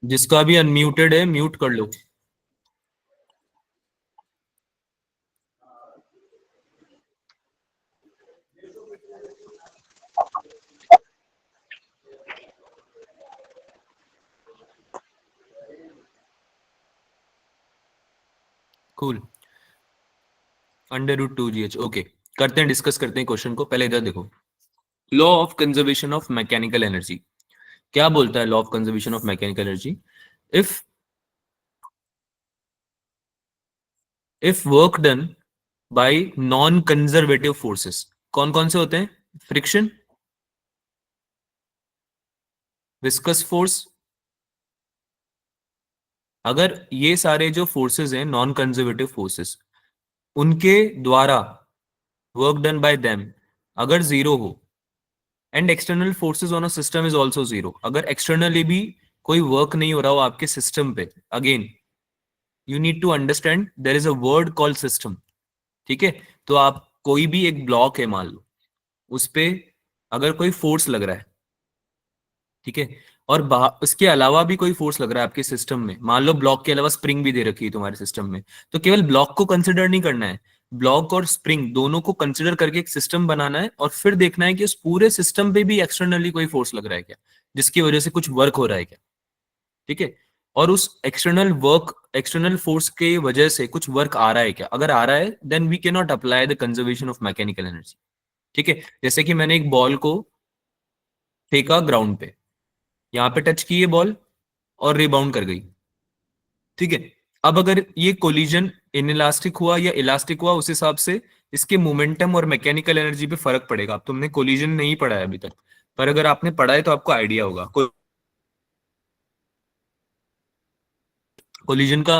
जिसका भी अनम्यूटेड है म्यूट कर लो। कूल। √2gh। ओके, करते हैं, डिस्कस करते हैं क्वेश्चन को। पहले इधर देखो, law of conservation of mechanical energy क्या बोलता है? Law of conservation of mechanical energy, if work done bye non conservative forces, कौन कौन से होते हैं? Friction, viscous force. अगर ये सारे जो फोर्सेस हैं नॉन कंजर्वेटिव फोर्सेस, उनके द्वारा वर्क डन बाय देम अगर जीरो हो, and external forces on a system is also zero, अगर एक्सटर्नली भी कोई वर्क नहीं हो रहा हो आपके सिस्टम पे, again you need to understand there is a word called system. ठीक है, तो आप कोई भी एक ब्लॉक है मान लो, उस पे अगर कोई फोर्स लग रहा है, ठीक है, और उसके अलावा भी कोई फोर्स लग रहा है आपके सिस्टम में, मान लो ब्लॉक के अलावा स्प्रिंग भी दे रखी है तुम्हारे सिस्टम में, तो केवल ब्लॉक को कंसिडर नहीं करना है, ब्लॉक और स्प्रिंग दोनों को कंसिडर करके एक सिस्टम बनाना है, और फिर देखना है कि उस पूरे सिस्टम पे भी एक्सटर्नली कोई फोर्स लग रहा है क्या, जिसकी वजह से कुछ वर्क हो रहा है क्या। ठीक है, और उस एक्सटर्नल फोर्स के वजह से कुछ वर्क आ रहा है क्या, अगर आ रहा है then we can not apply the conservation of mechanical energy. ठीक है, जैसे कि मैंने एक बॉल को फेंका ग्राउंड पे, यहां पे टच की ये बॉल और रिबाउंड कर गई। ठीक है, अब अगर ये कोलिजन इनइलास्टिक हुआ या इलास्टिक हुआ, उस हिसाब से इसके मोमेंटम और मैकेनिकल एनर्जी पे फर्क पड़ेगा। अब तुमने कोलिजन नहीं पढ़ा है अभी तक, पर अगर आपने पढ़ा है तो आपको आइडिया होगा। कोलिजन का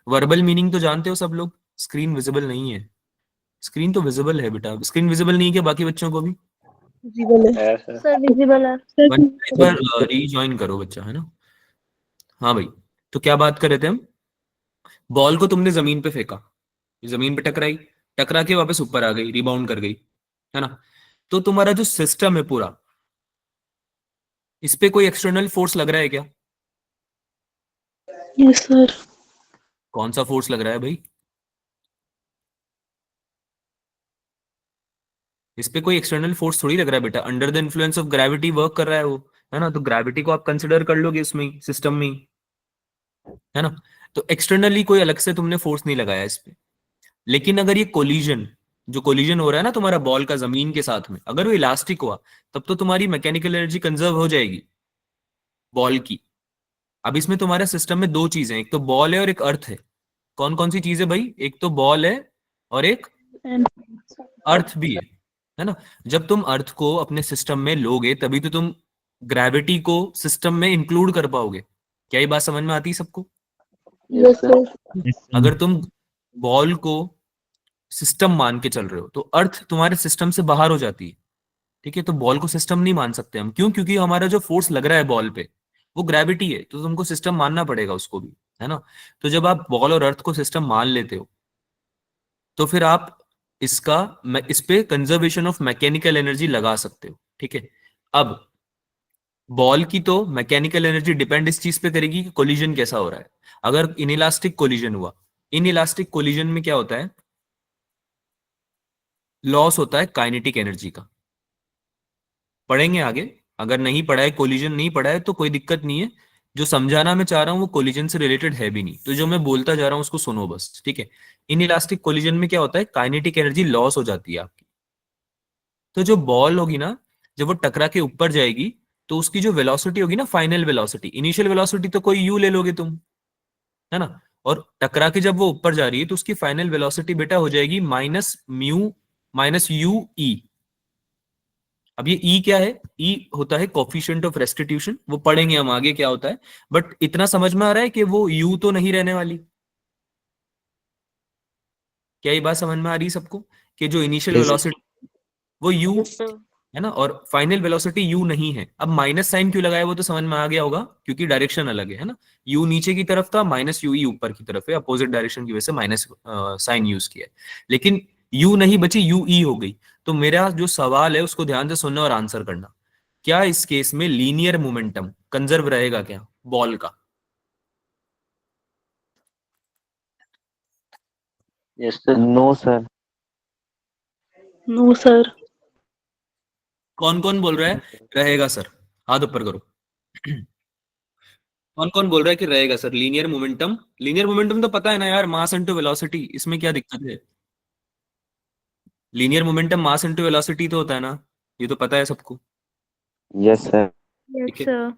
वर्बल मीनिंग तो जानते हो सब लोग, स्क्रीन विजिबल नहीं है। स्क्रीन तो विजिबल है बेटा, स्क्रीन विजिबल नहीं है क्या बाकी बच्चों को भी? विजिबल है सर, विजिबल है। एक बार रीजॉइन करो बच्चा, है ना। हाँ भाई, तो क्या बात कर रहे थे हम? बॉल को तुमने जमीन पे फेंका, जमीन पे टकराई, टकरा के वापस ऊपर आ गई, रिबाउंड कर गई, है ना। तो तुम्हारा जो सिस्टम है पूरा, इस पे कोई एक्सटर्नल फोर्स लग रहा है क्या? Yes sir. कौन सा फोर्स लग रहा है भाई? इस पे कोई एक्सटर्नल फोर्स थोड़ी लग रहा है बेटा, under the influence of gravity work कर रहा है वो, है ना। तो ग्रेविटी को आप कंसिडर कर लोगे इसमें, सिस्टम में ही, है ना। तो एक्सटर्नली कोई अलग से तुमने फोर्स नहीं लगाया इस पे। लेकिन अगर ये कोलिजन, जो कोलिजन हो रहा है ना तुम्हारा बॉल का जमीन के साथ में, अगर वो इलास्टिक हुआ, तब तो तुम्हारी मैकेनिकल एनर्जी कंजर्व हो जाएगी बॉल की। अब इसमें तुम्हारे सिस्टम में दो चीजें, एक तो बॉल है और एक अर्थ है। कौन कौन सी चीज है भाई? एक तो बॉल है और एक अर्थ भी है ना। जब तुम अर्थ को अपने सिस्टम में लोगे तभी तो तुम ग्रेविटी को सिस्टम में इंक्लूड कर पाओगे। क्या ये बात समझ में आती है सबको? Yes sir. अगर तुम बॉल को सिस्टम मान के चल रहे हो तो अर्थ तुम्हारे सिस्टम से बाहर हो जाती है। ठीक है, तो बॉल को सिस्टम नहीं मान सकते हम, क्यों? क्योंकि हमारा जो फोर्स लग रहा है बॉल पे वो ग्रेविटी है, तो तुमको सिस्टम मानना पड़ेगा उसको भी, है ना। तो जब आप बॉल और अर्थ को सिस्टम मान लेते हो, तो फिर आप इसका इस पे कंजर्वेशन ऑफ मैकेनिकल एनर्जी लगा सकते हो। ठीक है, अब बॉल की तो मैकेनिकल एनर्जी डिपेंड इस चीज पे करेगी कि कोलिजन कैसा हो रहा है। अगर इनइलास्टिक कोलिजन हुआ, इनइलास्टिक कोलिजन में क्या होता है? लॉस होता है काइनेटिक एनर्जी का। पढ़ेंगे आगे, अगर नहीं पढ़ा है, कोलिजन नहीं पढ़ा है तो कोई दिक्कत नहीं है। जो समझाना मैं चाह रहा हूँ वो कोलिजन से रिलेटेड है भी नहीं, तो जो मैं बोलता जा रहा हूँ उसको सुनो बस। ठीक है, इनइलास्टिक कोलिजन में क्या होता है? काइनेटिक एनर्जी लॉस हो जाती है आपकी। तो जो बॉल होगी ना, जब वो टकरा के ऊपर जाएगी, तो उसकी जो वेलोसिटी होगी ना, फाइनल वेलोसिटी, इनिशियल वेलोसिटी तो कोई यू ले लोगे तुम, है ना। और टकरा के जब वो ऊपर जा रही है तो उसकी फाइनल वेलोसिटी बेटा हो जाएगी -μ-u e। अब ये ई क्या है? ई होता है कोफिशिएंट ऑफ रेस्टिट्यूशन, वो पढ़ेंगे हम आगे क्या होता है। बट इतना समझ में आ रहा है कि वो यू तो नहीं रहने वाली। क्या ये बात समझ में आ रही है सबको कि जो इनिशियल वेलोसिटी वो यू है ना, और फाइनल वेलोसिटी यू नहीं है। अब माइनस साइन क्यों लगाया वो तो समझ में आ गया होगा, क्योंकि डायरेक्शन अलग है ना। यू नीचे की तरफ था, -u ई ऊपर की तरफ है, अपोजिट डायरेक्शन की वजह से माइनस साइन यूज किया है। लेकिन यू नहीं बची, यू ई हो गई। तो मेरा जो सवाल है उसको ध्यान से सुनना और आंसर करना। क्या इस केस में लीनियर मोमेंटम कंजर्व रहेगा क्या? बॉल का? Yes sir. No sir. No sir. कौन कौन बोल रहा है रहेगा सर? हाथ ऊपर करो। कौन कौन बोल रहा है कि रहेगा sir? Linear momentum, linear momentum तो पता है ना यार, मास इनटू वेलोसिटी, इसमें क्या दिक्कत है? Linear momentum mass into velocity तो होता है ना, ये तो पता है सबको। Yes sir. ठीक यस है, sir.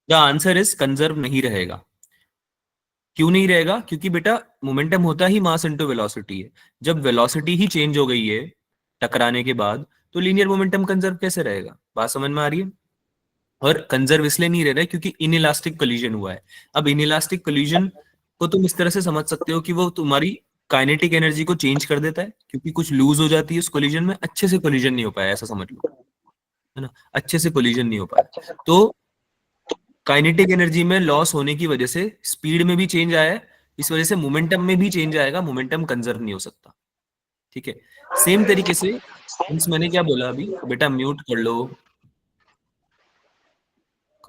The answer is conserve नहीं रहेगा। क्यों नहीं रहेगा? क्योंकि बेटा मोमेंटम होता ही मास इनटू वेलोसिटी है। जब वेलोसिटी ही चेंज हो गई है टकराने के बाद, तो लीनियर मोमेंटम कंजर्व कैसे रहेगा? बात समझ में आ रही है? और कंजर्व इसलिए नहीं रह रहा है क्योंकि इनइलास्टिक कोलिजन हुआ है। अब इनइलास्टिक कोलिजन को तुम इस तरह से समझ सकते हो कि वो तुम्हारी काइनेटिक एनर्जी को चेंज कर देता है, क्योंकि कुछ लूज हो जाती है उस कोलिजन में, अच्छे से कोलिजन नहीं हो पाया, ऐसा समझ लो, है ना, अच्छे से कोलिजन नहीं हो पाया। तो काइनेटिक एनर्जी में लॉस होने की वजह से स्पीड में भी चेंज आया है, इस वजह से मोमेंटम में भी चेंज आएगा, मोमेंटम कंजर्व नहीं हो सकता। ठीक है, सेम तरीके से मैंने क्या बोला अभी, बेटा म्यूट कर लो,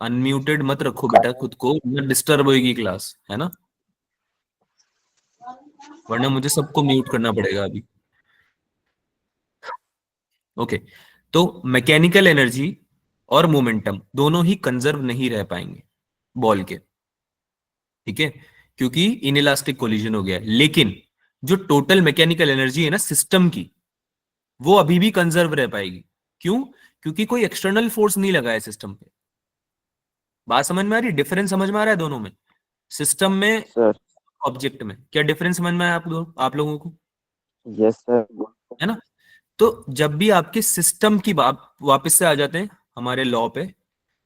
अनम्यूटेड मत रखो बेटा खुद को, डिस्टर्ब होगी क्लास, है ना, वरना मुझे सबको म्यूट करना पड़ेगा अभी। ओके, तो मैकेनिकल एनर्जी और मोमेंटम दोनों ही कंजर्व नहीं रह पाएंगे बॉल के, ठीक है, क्योंकि इनइलास्टिक कोलिजन हो गया है। लेकिन जो टोटल मैकेनिकल एनर्जी है ना सिस्टम की, वो अभी भी कंजर्व रह पाएगी। क्यों? क्योंकि कोई एक्सटर्नल फोर्स नहीं लगा है सिस्टम पे। बात समझ में आ रही है? डिफरेंस समझ में आ रहा है दोनों में, सिस्टम में, सर। ऑब्जेक्ट में? क्या डिफरेंस समझ में आया आप लोगों को? Yes sir. है ना? तो जब भी आपके सिस्टम की बात, वापस से आ जाते हैं हमारे लॉ पे,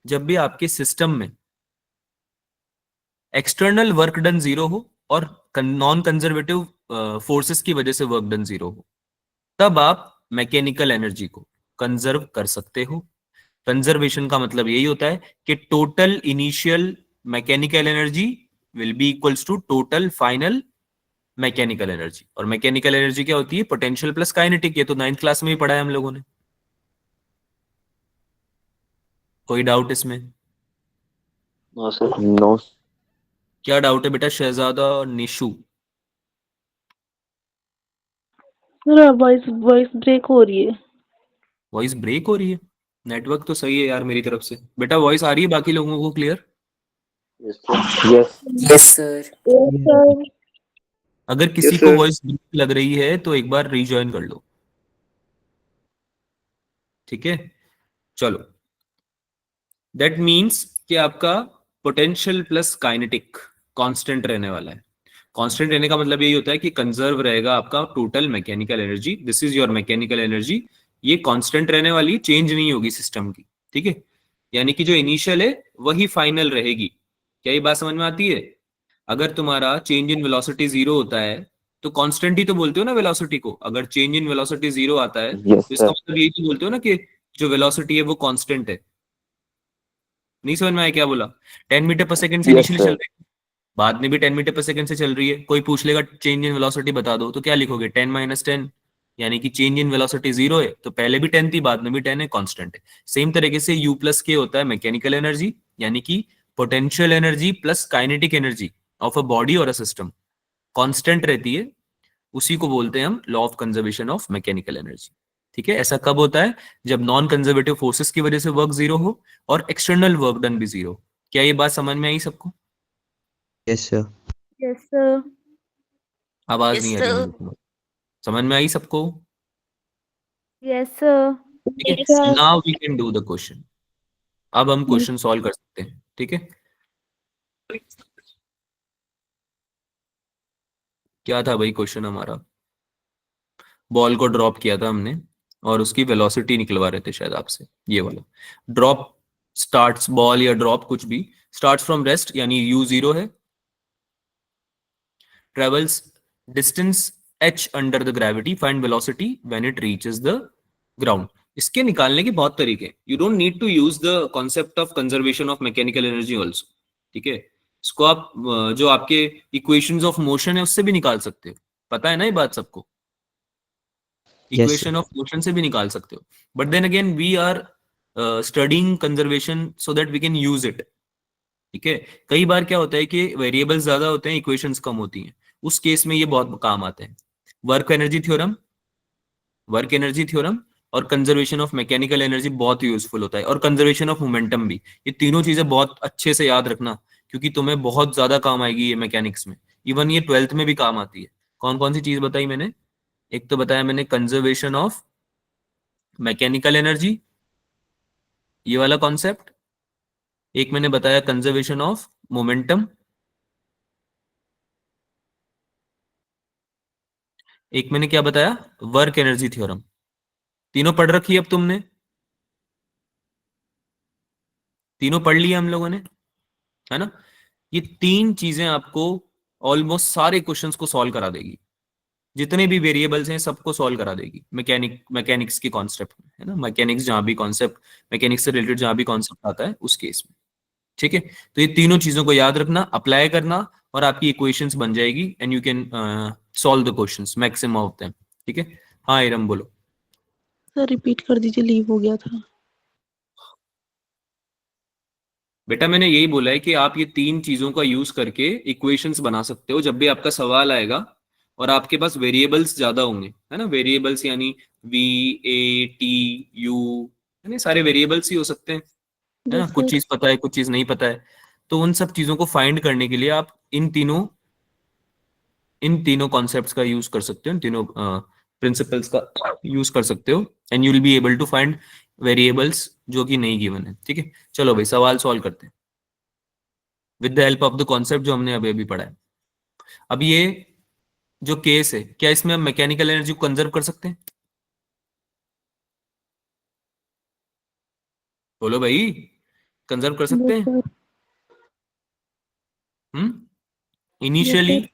जब भी आपके सिस्टम में एक्सटर्नल वर्क डन जीरो हो और नॉन कंजर्वेटिव फोर्सेस की वजह से वर्क डन जीरो हो, तब आप मैकेनिकल एनर्जी को कंजर्व कर सकते हो। कंजर्वेशन का मतलब यही होता है कि total initial mechanical energy will be equals to total final mechanical energy. और मैकेनिकल एनर्जी क्या होती है? Potential plus kinetic. ये तो 9th क्लास में ही पढ़ा है हम लोगों ने। कोई डाउट इसमें? No sir. नो। क्या डाउट है बेटा शहजादा और Nishu? Sir voice voice break हो रही है। वॉइस ब्रेक हो रही है? नेटवर्क तो सही है यार मेरी तरफ से। बेटा वॉइस आ रही है बाकी लोगों को clear? Yes. Yes sir. Yes sir. अगर किसी को वॉइस ब्रेक लग रही है तो एक बार रीजॉइन कर लो, ठीक है। चलो, दैट मीन्स कि आपका पोटेंशियल प्लस काइनेटिक कांस्टेंट रहने वाला है। कांस्टेंट रहने का मतलब यही होता है कि कंजर्व रहेगा आपका total mechanical energy. This is your mechanical energy, ये कांस्टेंट रहने वाली, चेंज नहीं होगी सिस्टम की, ठीक है। यानी कि जो इनिशियल है वही फाइनल रहेगी। क्या ये बात समझ में आती है? अगर तुम्हारा चेंज इन वेलोसिटी जीरो होता है तो कांस्टेंट ही तो बोलते हो ना वेलोसिटी को। अगर चेंज इन वेलोसिटी जीरो आता है यस तो इसका सर। मतलब यही तो बोलते हो ना कि जो वेलोसिटी है वो कांस्टेंट है। नहीं समझ में आया क्या बोला? 10 मीटर पर सेकंड से यस इनिशियली चल सर। रही है, बाद में भी 10 मीटर पर सेकंड से चल रही है। कोई पूछ लेगा चेंज इन वेलोसिटी बता दो, तो क्या लिखोगे? 10 माइनस 10, यानी कि चेंज इन वेलोसिटी जीरो है तो पहले भी 10 थी बाद में भी 10 है, कांस्टेंट है। सेम तरीके से U प्लस के होता है मैकेनिकल एनर्जी, यानी कि potential energy plus kinetic energy of a body और अ सिस्टम कांस्टेंट रहती है। उसी को बोलते हैं हम law of conservation of mechanical energy, ठीक है। ऐसा कब होता है? जब नॉन कंजर्वेटिव फोर्सेस की वजह से वर्क जीरो हो और एक्सटर्नल वर्क डन भी जीरो। क्या ये बात समझ में आई सबको? Yes sir. Yes sir. आवाज यस नहीं आ रही सर। मेरे को। समझ में आई सबको? Yes sir. ठीक है, now we can do the question. अब हम क्वेश्चन सॉल्व कर सकते हैं, ठीक है। क्या था भाई क्वेश्चन हमारा? बॉल को ड्रॉप किया था हमने और उसकी वेलोसिटी निकलवा रहे थे शायद आपसे, ये वाला। ड्रॉप स्टार्ट्स, बॉल या ड्रॉप कुछ भी स्टार्ट्स फ्रॉम रेस्ट, यानी U जीरो है, travels distance h under the gravity, find velocity when it reaches the ground। इसके निकालने के बहुत तरीके, you don't need to use the concept of conservation of mechanical energy also, ठीक है। इसको आप जो आपके इक्वेशंस ऑफ मोशन है उससे भी निकाल सकते हो, पता है ना ये बात सबको। Yes sir. Equation of motion से भी निकाल सकते हो, but then again we are studying conservation so that we can use it, ठीक है। कई बार क्या होता है कि वेरिएबल्स ज्यादा होते हैं, इक्वेशंस कम होती हैं, उस केस में ये बहुत काम आते हैं। वर्क एनर्जी थ्योरम और कंजर्वेशन ऑफ मैकेनिकल एनर्जी बहुत यूजफुल होता है, और कंजर्वेशन ऑफ मोमेंटम भी। ये तीनों चीजें बहुत अच्छे से याद रखना, क्योंकि तुम्हें बहुत ज्यादा काम आएगी ये मैकेनिक्स में। इवन ये 12th में भी काम आती है। कौन कौन सी चीज बताई मैंने? एक तो बताया मैंने कंजर्वेशन ऑफ मैकेनिकल एनर्जी, ये वाला कॉन्सेप्ट। एक मैंने बताया कंजर्वेशन ऑफ मोमेंटम। एक मैंने क्या बताया? Work energy theorem. तीनों पढ़ रखी है अब तुमने? तीनों पढ़ लिया हम लोगों ने, है ना? ये तीन चीजें आपको ऑलमोस्ट सारे क्वेश्चंस को सॉल्व करा देगी। जितने भी वेरिएबल्स हैं सबको सॉल्व करा देगी मैकेनिक्स के कॉन्सेप्ट में, है ना? मैकेनिक्स जहां भी कॉन्सेप्ट, मैकेनिक्स से रिलेटेड जहां भी कॉन्सेप्ट आता है उस केस में। ठीक है। तो ये तीनों चीजों को याद रखना, अप्लाई करना, और आपकी इक्वेशंस बन जाएगी and you can solve the questions maximum of them. ठीक है। हाँ इरम बोलो। सर रिपीट कर दीजिए, लीव हो गया था। बेटा मैंने यही बोला है कि आप ये तीन चीजों का यूज करके इक्वेशंस बना सकते हो जब भी आपका सवाल आएगा और आपके पास वेरिएबल्स ज्यादा होंगे, है ना? वेरिएबल्स यानी वी, ए, टी, यू, यानी सारे वेरिएबल्स ही हो सकते हैं, है ना? यस कुछ सर। चीज पता है, कुछ चीज नहीं पता है। तो उन सब चीजों को फाइंड करने के लिए आप इन तीनों कॉन्सेप्ट्स का यूज कर सकते हो, इन तीनों प्रिंसिपल्स का यूज कर सकते हो, and you will be able to find variables जो कि नहीं गिवन है। ठीक है। चलो भाई सवाल सॉल्व करते हैं with the help of the concept जो हमने अभी अभी पढ़ा है। अब ये जो केस है, क्या इसमें हम मैकेनिकल एनर्जी को कंजर्व कर सकते हैं? बोलो भाई, कंजर्व कर सकते यस हैं? सर। Yes initially sir.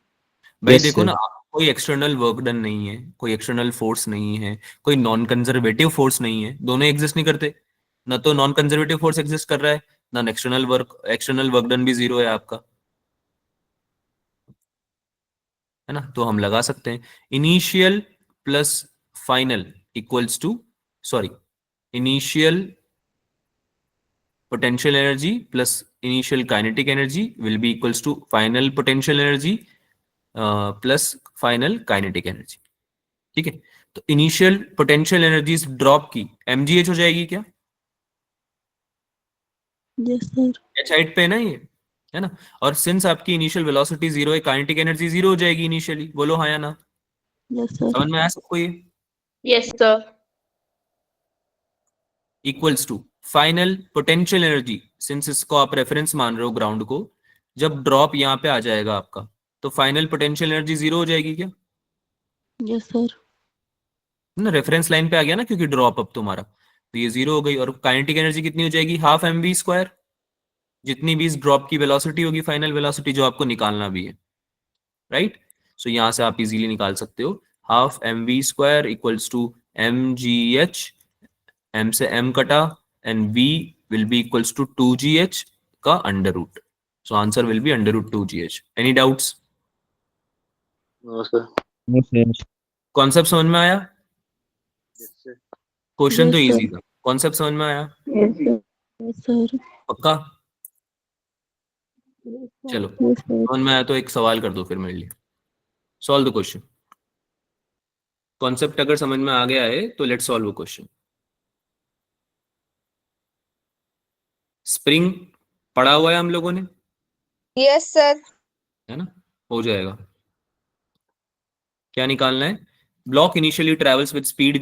भाई Yes, देखो sir. ना, कोई एक्सटर्नल वर्क डन नहीं है, कोई एक्सटर्नल फोर्स नहीं है, कोई नॉन कंजर्वेटिव फोर्स नहीं है, दोनों एग्जिस्ट नहीं करते। ना तो नॉन कंजर्वेटिव फोर्स एग्जिस्ट कर रहा है, ना एक्सटर्नल वर्क डन भी जीरो है आपका, है ना? तो हम लगा सकते हैं initial plus final equals to, sorry, initial potential energy plus initial kinetic energy will be equals to final potential energy plus final kinetic energy। ठीक है। तो इनिशियल पोटेंशियल एनर्जी ड्रॉप की mgh हो जाएगी क्या? Yes sir. एच हाइट पे है ना ये, है ना? और सिंस आपकी इनिशियल वेलोसिटी जीरो है, काइनेटिक एनर्जी जीरो हो जाएगी इनिशियली। बोलो हाँ या ना? Yes sir. समझ में आया सबको ये? Yes, sir. Equals to final potential energy, since इसको आप रेफरेंस मान रहे हो ग्राउंड को, जब ड्रॉप यहाँ पे आ जाएगा आपका, तो फाइनल पोटेंशियल एनर्जी जीरो हो जाएगी क्या? Yes sir. ना रेफरेंस लाइन पे आ गया ना, क्योंकि ड्रॉप अब तुम्हारा, तो ये जीरो हो गई। और काइनेटिक एनर्जी कितनी हो जाएगी? हाफ mv², जितनी भी इस ड्रॉप की वेलोसिटी होगी, फाइनल वेलोसिटी जो आपको निकालना भी है, राइट? सो यहां से आप इजीली निकाल सकते हो half mv² equals to mgh, m से m कटा, and v will be equals to 2gh का under root. So answer will be under root 2gh। Any doubts? No, sir. No, sir. Concept समझ में आया? Yes, sir. Question तो Yes, sir. Easy था, concept समझ में आया? Yes sir. पक्का? यस चलो सर। समझ में आया तो एक सवाल कर दो फिर मेरे लिए, सॉल्व द क्वेश्चन। कॉन्सेप्ट अगर समझ में आ गया है तो लेट्स सॉल्व क्वेश्चन। स्प्रिंग पढ़ा हुआ है हम लोगों ने, Yes, sir. है ना? हो जाएगा। क्या निकालना है? Block initially travels with speed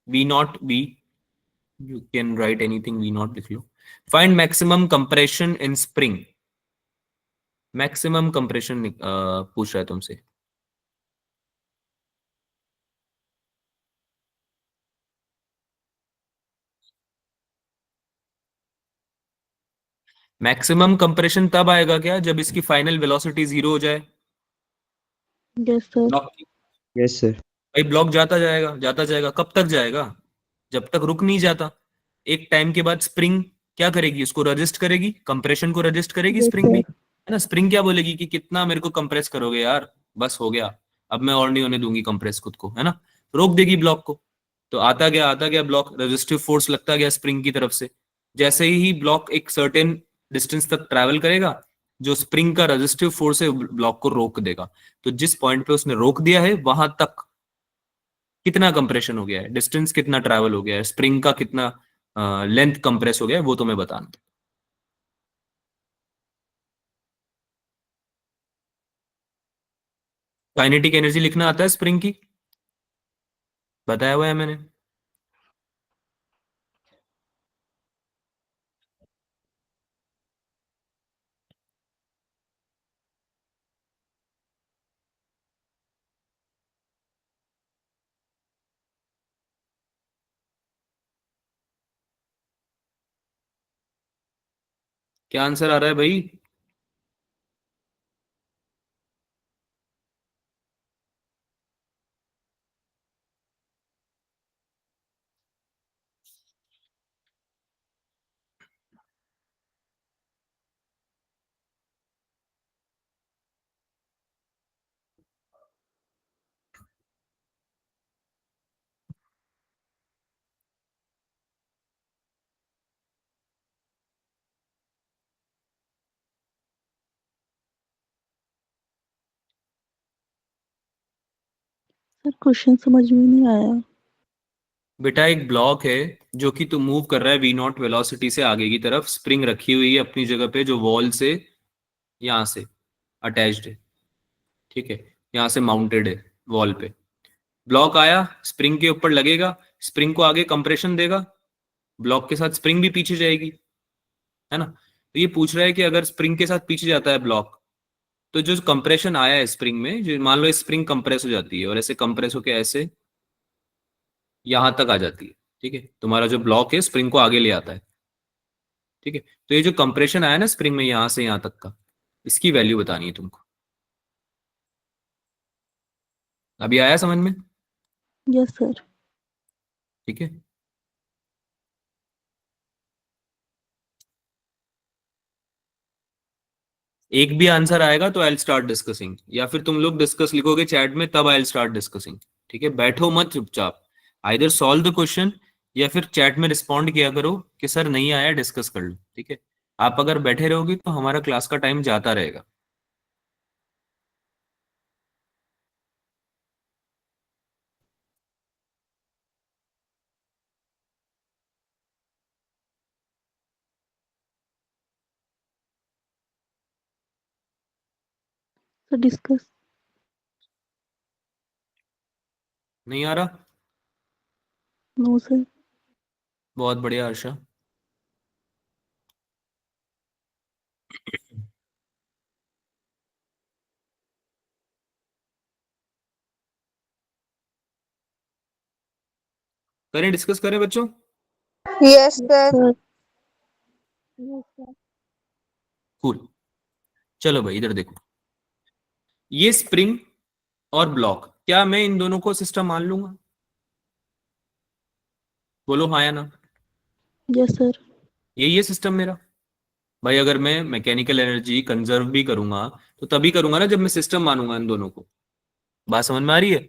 v naught v, you can write anything, v naught लिख लो। Find maximum compression in spring. Maximum compression पूछ रहा है तुमसे। मैक्सिमम कंप्रेशन तब आएगा क्या जब इसकी फाइनल वेलोसिटी जीरो हो जाए। Yes sir. Block, Yes, sir. भाई ब्लॉक जाता जाएगा जाता जाएगा, कब तक जाएगा? जब तक रुक नहीं जाता। एक टाइम के बाद स्प्रिंग क्या करेगी? उसको रजिस्ट करेगी, कंप्रेशन को रजिस्ट करेगी यस स्प्रिंग भी, सर। है ना? स्प्रिंग क्या बोलेगी कि कितना मेरे को कंप्रेस करोगे यार, बस हो गया, अब मैं और नहीं होने दूंगी कंप्रेस खुद को, है ना? रोक देगी ब्लॉक को। तो आता गया ब्लॉक, रेजिस्टिव फोर्स लगता गया स्प्रिंग की तरफ से। जैसे ही ब्लॉक एक सर्टेन डिस्टेंस तक ट्रैवल करेगा, जो स्प्रिंग का रेजिस्टिव फोर्स है ब्लॉक को रोक देगा। तो जिस पॉइंट पे उसने रोक दिया है वहां तक कितना कंप्रेशन हो गया है, डिस्टेंस कितना ट्रैवल हो गया है, स्प्रिंग का कितना लेंथ कंप्रेस हो गया है, वो तुम्हें बताना। काइनेटिक एनर्जी लिखना आता है स्प्रिंग की? बताया हुआ है मैंने। क्या आंसर आ रहा है भाई? सर क्वेश्चन समझ में नहीं आया। बेटा एक ब्लॉक है जो कि तुम मूव कर रहा है v0 वेलोसिटी से आगे की तरफ, स्प्रिंग रखी हुई है अपनी जगह पे जो वॉल से यहां से अटैच्ड है, ठीक है, यहां से माउंटेड है वॉल पे। ब्लॉक आया, स्प्रिंग के ऊपर लगेगा, स्प्रिंग को आगे कंप्रेशन देगा, ब्लॉक के साथ स्प्रिंग भी पीछे जाएगी, है ना। तो ये पूछ रहा है कि अगर स्प्रिंग के साथ पीछे जाता है ब्लॉक, तो जो कंप्रेशन आया है स्प्रिंग में, जो मान लो स्प्रिंग कंप्रेस हो जाती है और ऐसे कंप्रेस होके ऐसे यहां तक आ जाती है, ठीक है, तुम्हारा जो ब्लॉक है स्प्रिंग को आगे ले आता है, ठीक है। तो ये जो कंप्रेशन आया ना स्प्रिंग में यहां से यहां तक का, इसकी वैल्यू बतानी है तुमको। अभी आया समझ में? Yes sir. ठीक है। एक भी आंसर आएगा तो आई विल स्टार्ट डिस्कसिंग, या फिर तुम लोग डिस्कस लिखोगे चैट में तब आई विल स्टार्ट डिस्कसिंग, ठीक है। बैठो मत चुपचाप, आइदर सॉल्व द क्वेश्चन या फिर चैट में रिस्पॉन्ड किया करो कि सर नहीं आया डिस्कस कर लो, ठीक है। आप अगर बैठे रहोगे तो हमारा क्लास का टाइम जाता रहेगा। Sir discuss. नहीं आ रहा? No sir. बहुत बढ़िया हर्षा। करें, डिस्कस करें बच्चों? Yes, sir. सर। कूल। चलो भाई इधर देखो, ये स्प्रिंग और ब्लॉक, क्या मैं इन दोनों को सिस्टम मान लूंगा? बोलो हाँ या ना। Yes sir. यही है सिस्टम मेरा भाई। अगर मैं मैकेनिकल एनर्जी कंजर्व भी करूंगा तो तभी करूंगा ना जब मैं सिस्टम मानूंगा इन दोनों को। बात समझ में आ रही है?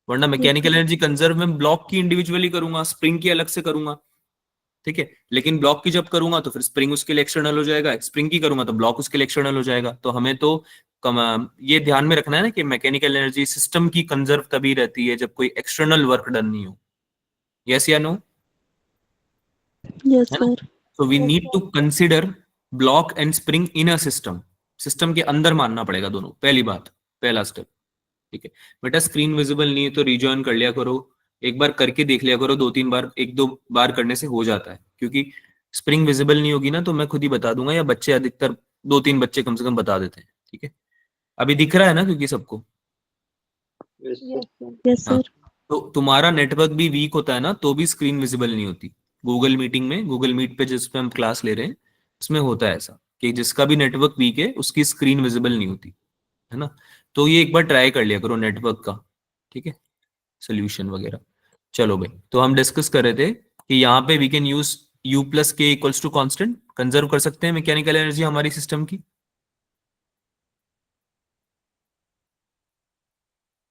वरना yes mechanical sir. Energy conserve में ब्लॉक की इंडिविजुअली करूंगा, स्प्रिंग की अलग से करूंगा, ठीक है। लेकिन ब्लॉक की जब करूंगा तो फिर स्प्रिंग उसके लिए एक्सटर्नल हो जाएगा, स्प्रिंग की करूंगा तो ब्लॉक उसके लिए एक्सटर्नल हो जाएगा। तो हमें तो ये ध्यान में रखना है ना कि मैकेनिकल एनर्जी सिस्टम की कंजर्व तभी रहती है जब कोई एक्सटर्नल वर्क डन नहीं हो। यस या नो? यस है ना। सर। तो we need to consider block and spring in a system. System के अंदर मानना पड़ेगा दोनों, पहली बात, पहला स्टेप, ठीक है। बेटा स्क्रीन विजिबल नहीं है तो रिजॉइन कर लिया करो, एक बार करके देख लिया करो, दो तीन बार, एक दो बार करने से हो जाता है। क्योंकि स्प्रिंग विजिबल नहीं होगी ना तो मैं खुद ही बता दूंगा, या बच्चे अधिकतर दो तीन बच्चे कम से कम बता देते हैं, ठीक है। अभी दिख रहा है ना क्योंकि सबको? Yes, sir. यस हाँ। सर। तो तुम्हारा नेटवर्क भी वीक होता है ना तो भी स्क्रीन विजिबल नहीं होती। गूगल मीटिंग में, गूगल मीट पे जिसपे हम क्लास ले रहे हैं उसमें होता है ऐसा कि जिसका भी नेटवर्क वीक है उसकी स्क्रीन विजिबल नहीं होती, है ना। तो ये एक बार ट्राई कर लिया करो नेटवर्क का, ठीक है, सोल्यूशन वगैरह। चलो भाई, तो हम डिस्कस कर रहे थे कि यहाँ पे we can use U plus K equals to constant, conserve कर सकते हैं मैकेनिकल एनर्जी हमारी सिस्टम की,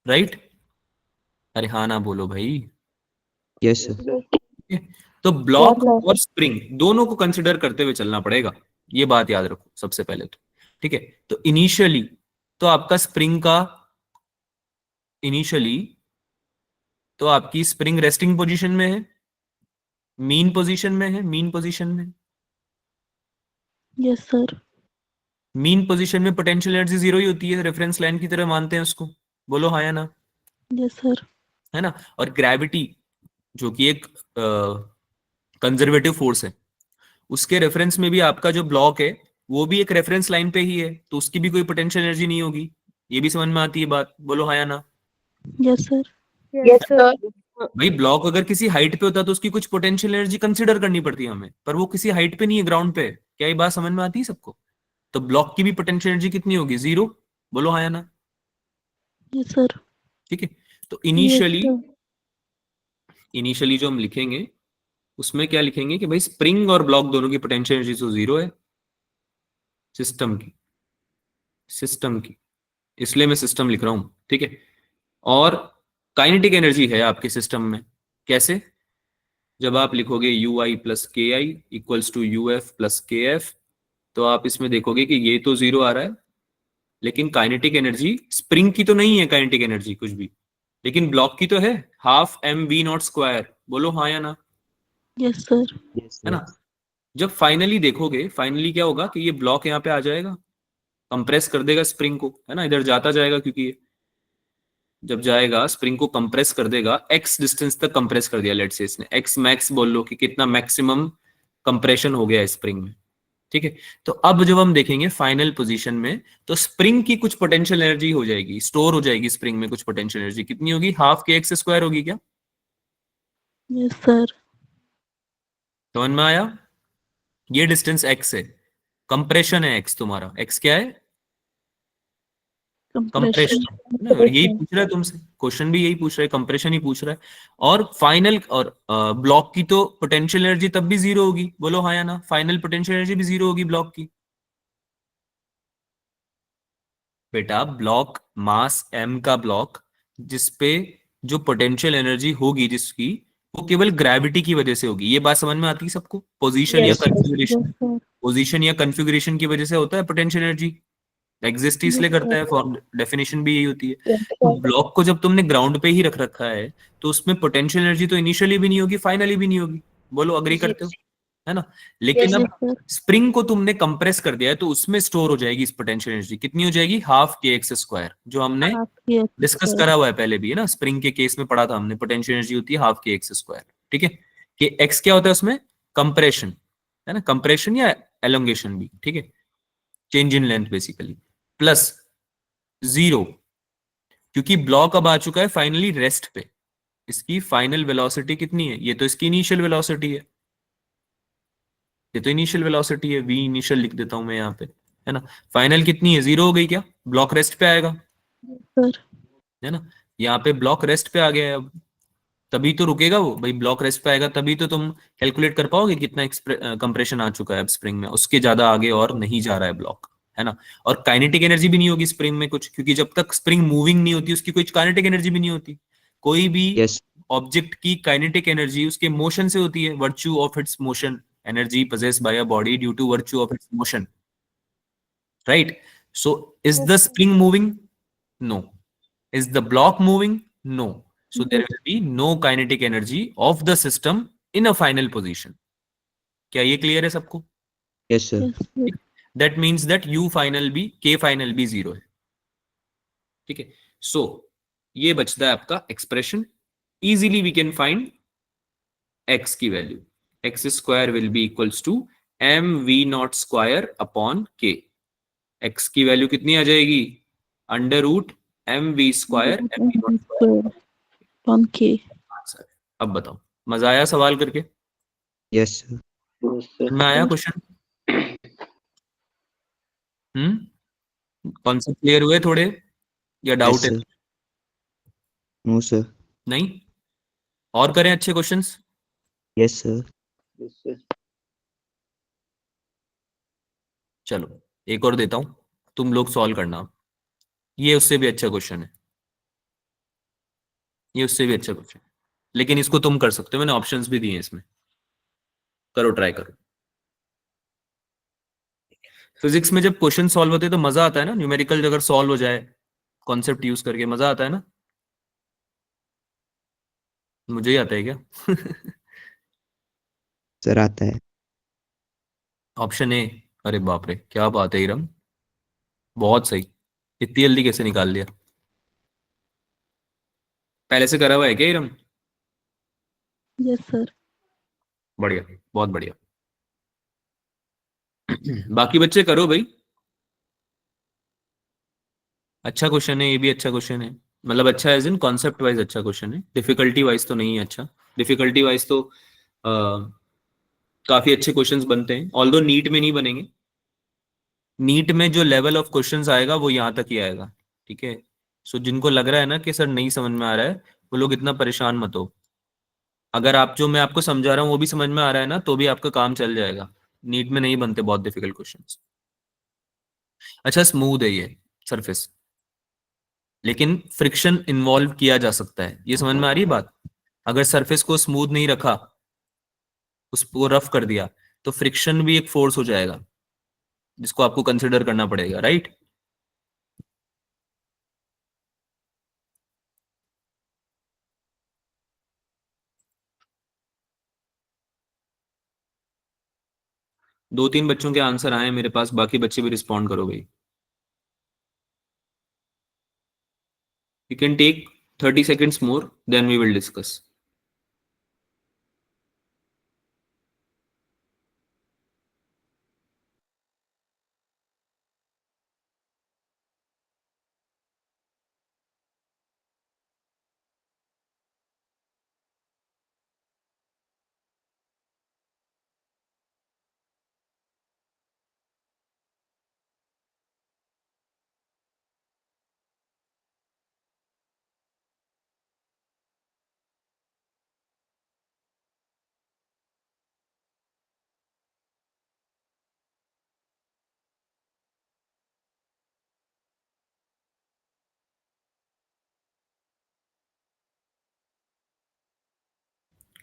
राइट? अरे हाँ ना बोलो भाई। Yes, Yes, sir. sir. ठीक है? तो ब्लॉक और स्प्रिंग दोनों को कंसिडर करते हुए चलना पड़ेगा, ये बात याद रखो सबसे पहले तो, ठीक है। तो इनिशियली तो आपका स्प्रिंग का इनिशियली तो आपकी स्प्रिंग रेस्टिंग पोजीशन में है, मीन पोजीशन में है, मीन पोजीशन में। Yes sir. मीन पोजीशन में पोटेंशियल एनर्जी जीरो ही होती है, रेफरेंस लाइन की तरह मानते हैं उसको, बोलो हाँ या ना, यस सर। है ना। और ग्रेविटी जो कि एक कंजर्वेटिव फोर्स है, उसके रेफरेंस में भी आपका जो ब्लॉक है वो भी एक रेफरेंस लाइन पे ही है, तो उसकी भी कोई पोटेंशियल एनर्जी नहीं होगी। ये भी समझ में आती है बात, बोलो हाँ या ना। Yes sir. Yes, sir. भाई ब्लॉक अगर किसी हाइट पे होता तो उसकी कुछ पोटेंशियल एनर्जी कंसिडर करनी पड़ती है हमें, पर वो किसी हाइट पे नहीं है, ग्राउंड पे है। क्या ये बात समझ में आती है सबको? तो ब्लॉक की भी पोटेंशियल एनर्जी कितनी होगी? जीरो, बोलो हाँ या ना। Yes sir. ठीक है। तो यस इनिशियली सर। इनिशियली जो हम लिखेंगे उसमें क्या लिखेंगे कि भाई स्प्रिंग और ब्लॉक दोनों की पोटेंशियल एनर्जी तो जीरो है, सिस्टम की, इसलिए मैं सिस्टम लिख रहा हूं, ठीक है। और काइनेटिक एनर्जी है आपके सिस्टम में, कैसे? जब आप लिखोगे you i plus k i equals to u f plus k f, तो आप इसमें देखोगे कि ये तो जीरो आ रहा है, लेकिन काइनेटिक एनर्जी स्प्रिंग की तो नहीं है काइनेटिक एनर्जी कुछ भी, लेकिन ब्लॉक की तो है, half m v naught square, बोलो हाँ या ना, यस सर। Yes, है sir. ना। जब फाइनली देखोगे, फाइनली क्या होगा कि ये ब्लॉक यहाँ पे आ जाएगा, कंप्रेस कर देगा स्प्रिंग को, है ना, इधर जाता जाएगा, क्योंकि ये जब जाएगा स्प्रिंग को कंप्रेस कर देगा, एक्स डिस्टेंस तक कंप्रेस कर दिया, लेट से इसने एक्स मैक्स बोल लो कि कितना मैक्सिमम कंप्रेशन हो गया स्प्रिंग में, ठीक है। तो अब जब हम देखेंगे फाइनल पोजीशन में, तो स्प्रिंग की कुछ पोटेंशियल एनर्जी हो जाएगी, स्टोर हो जाएगी स्प्रिंग में कुछ पोटेंशियल एनर्जी, कितनी होगी? हाफ के एक्स स्क्वायर होगी क्या? Yes sir. समझ में आया? ये डिस्टेंस एक्स है, कंप्रेशन है एक्स, तुम्हारा एक्स क्या है? कंप्रेशन। कंप्रेशन, ना, और यही पूछ रहा है तुमसे, क्वेश्चन भी यही पूछ रहा है, कंप्रेशन ही पूछ रहा है। और फाइनल और ब्लॉक की तो पोटेंशियल एनर्जी तब भी जीरो होगी, बोलो हाँ या ना, फाइनल पोटेंशियल एनर्जी भी जीरो होगी ब्लॉक की। बेटा ब्लॉक, मास m का ब्लॉक, जिसपे जो पोटेंशियल एनर्जी होगी जिसकी, वो केवल ग्रेविटी की वजह से होगी। ये बात समझ में आती है सबको? पोजीशन या Yes, sir. Configuration, yes sir. Position या कन्फिगरेशन की वजह से होता है पोटेंशियल एनर्जी, एग्जिस्ट ही यस इसलिए करता सर। है, फॉर्म डेफिनेशन भी यही होती है। Yes, तो sir. ब्लॉक को जब तुमने ग्राउंड पे ही रख रखा है, तो उसमें पोटेंशियल एनर्जी तो इनिशियली भी नहीं होगी, फाइनली भी नहीं होगी, बोलो अग्री करते हो, है ना। लेकिन Yes, अब यस सर। स्प्रिंग को तुमने कंप्रेस कर दिया है, तो उसमें स्टोर हो जाएगी इस पोटेंशियल एनर्जी, कितनी हो जाएगी? हाफ के एक्स स्क्वायर, जो हमने हाफ के एक्स डिस्कस स्क्वायर। करा हुआ है पहले भी, है ना, स्प्रिंग के केस में पढ़ा था हमने, पोटेंशियल एनर्जी होती है हाफ के एक्स स्क्वायर, ठीक है। कि एक्स क्या होता है उसमें? कंप्रेशन, है ना, कंप्रेशन या एलोंगेशन भी, ठीक है, change in length basically, plus zero, क्योंकि ब्लॉक अब आ चुका है फाइनली रेस्ट पे। इसकी फाइनल वेलोसिटी कितनी है? ये तो इसकी इनिशियल वेलोसिटी है, ये तो इनिशियल वेलोसिटी है, वी इनिशियल लिख देता हूं मैं यहाँ पे, है ना। फाइनल कितनी है? जीरो हो गई क्या? ब्लॉक रेस्ट पे आएगा, सर। है ना। यहाँ पे ब्लॉक रेस्ट पे आ गया है अब, तभी तो रुकेगा वो, भाई ब्लॉक रेस्ट पे आएगा तभी तो तुम कैलकुलेट कर पाओगे कितना कंप्रेशन आ चुका है अब स्प्रिंग में, उसके ज्यादा आगे और नहीं जा रहा है ब्लॉक, है ना। और काइनेटिक एनर्जी भी नहीं होगी स्प्रिंग में कुछ, क्योंकि जब तक स्प्रिंग मूविंग नहीं होती उसकी कोई काइनेटिक एनर्जी भी नहीं होती। कोई भी Yes. ऑब्जेक्ट की काइनेटिक एनर्जी उसके मोशन से होती है, virtue of its motion, energy possessed by a body due to virtue of its motion, right? So is the spring moving? No. Is the block moving? No. So there will be no kinetic energy of the system in a final position. क्या ये clear है सबको? Yes, sir. Yes sir. That means that u final भी, k final भी zero है, ठीक है। So ये बचता है आपका expression, easily we can find x की value, x square will be equals to m v naught square upon K. x की वैल्यू कितनी आ जाएगी? Under root m v square m v naught square upon K. Square. अब बताओ, मजा आया सवाल करके? Yes, sir. Yes, sir. में आया क्वेश्चन? कॉन्सेप्ट क्लियर हुए थोड़े, या Yes, डाउट है? sir. No, sir. नहीं? और करें अच्छे questions? Yes, sir. Yes, sir. चलो एक और देता हूं, तुम लोग सॉल्व करना। ये उससे भी अच्छा क्वेश्चन है, ये उससे भी अच्छा क्वेश्चन है, लेकिन इसको तुम कर सकते हो, मैंने ऑप्शंस भी दिए हैं इसमें, करो ट्राई करो। फिजिक्स में जब क्वेश्चन सॉल्व होते हैं तो मजा आता है ना, न्यूमेरिकल अगर सॉल्व हो जाए कॉन्सेप्ट यूज करके, मजा आता है ना। मुझे ही आता है क्या? सर आता है। Option A. अरे बाप रे, क्या बात है इरम, बहुत सही। इतनी जल्दी कैसे निकाल लिया? पहले से करा हुआ है क्या इरम? Yes sir. बढ़िया, बहुत बढ़िया। बाकी बच्चे करो भाई। अच्छा क्वेश्चन है, ये भी अच्छा क्वेश्चन है। मतलब अच्छा एज इन कॉन्सेप्ट वाइज अच्छा क्वेश्चन है, डिफिकल्टी वाइज तो नहीं है अच्छा। डिफिकल्टी वाइज तो काफी अच्छे क्वेश्चंस बनते हैं, ऑल्दो नीट में नहीं बनेंगे। नीट में जो लेवल ऑफ क्वेश्चंस आएगा वो यहाँ तक ही आएगा, ठीक है। सो जिनको लग रहा है ना कि सर नहीं समझ में आ रहा है, वो लोग इतना परेशान मत हो। अगर आप जो मैं आपको समझा रहा हूँ वो भी समझ में आ रहा है ना, तो भी आपका काम चल जाएगा। नीट में नहीं बनते बहुत डिफिकल्ट क्वेश्चंस। अच्छा, स्मूथ है ये सरफेस, लेकिन फ्रिक्शन इन्वॉल्व किया जा सकता है, ये समझ में आ रही है बात। अगर सरफेस को स्मूथ नहीं रखा, उसको रफ कर दिया, तो फ्रिक्शन भी एक फोर्स हो जाएगा, जिसको आपको कंसिडर करना पड़ेगा, राइट। दो तीन बच्चों के आंसर आए हैं मेरे पास, बाकी बच्चे भी रिस्पॉन्ड करो भाई। You can take 30 seconds more, then we will discuss.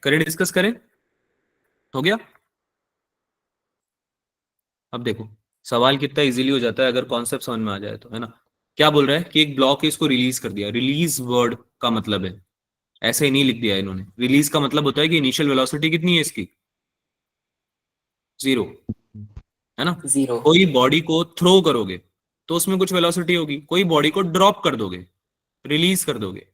करें, डिस्कस करें? हो गया? अब देखो, सवाल कितना इजीली हो जाता है अगर कॉन्सेप्ट समझ में आ जाए तो, है ना। क्या बोल रहा है कि एक ब्लॉक है, इसको रिलीज कर दिया। रिलीज वर्ड का मतलब है, ऐसे ही नहीं लिख दिया इन्होंने। रिलीज का मतलब होता है कि इनिशियल वेलोसिटी कितनी है इसकी, 0, है ना। जीरो। कोई बॉडी को थ्रो करोगे तो उसमें कुछ वेलोसिटी होगी, कोई बॉडी को ड्रॉप कर दोगे, रिलीज कर दोगे।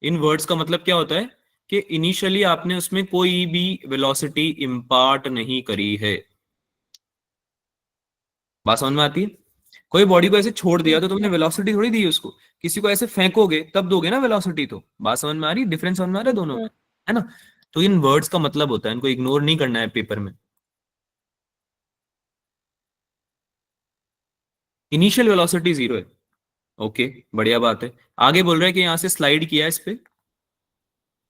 इन वर्ड्स का मतलब क्या होता है कि इनिशियली आपने उसमें कोई भी वेलोसिटी इंपार्ट नहीं करी है। बात समझ में आती है? कोई बॉडी को ऐसे छोड़ दिया तो तुमने वेलोसिटी थोड़ी दी उसको। किसी को ऐसे फेंकोगे तब दोगे ना वेलोसिटी। तो बात समझ में आ रही है? डिफरेंस समझ में आ रहा है दोनों में, है ना। तो इन वर्ड्स का मतलब होता है, इनको इग्नोर नहीं करना है पेपर में। इनिशियल वेलोसिटी 0 है, ओके, बढ़िया बात है। आगे बोल रहा है कि यहां से स्लाइड किया इस पे,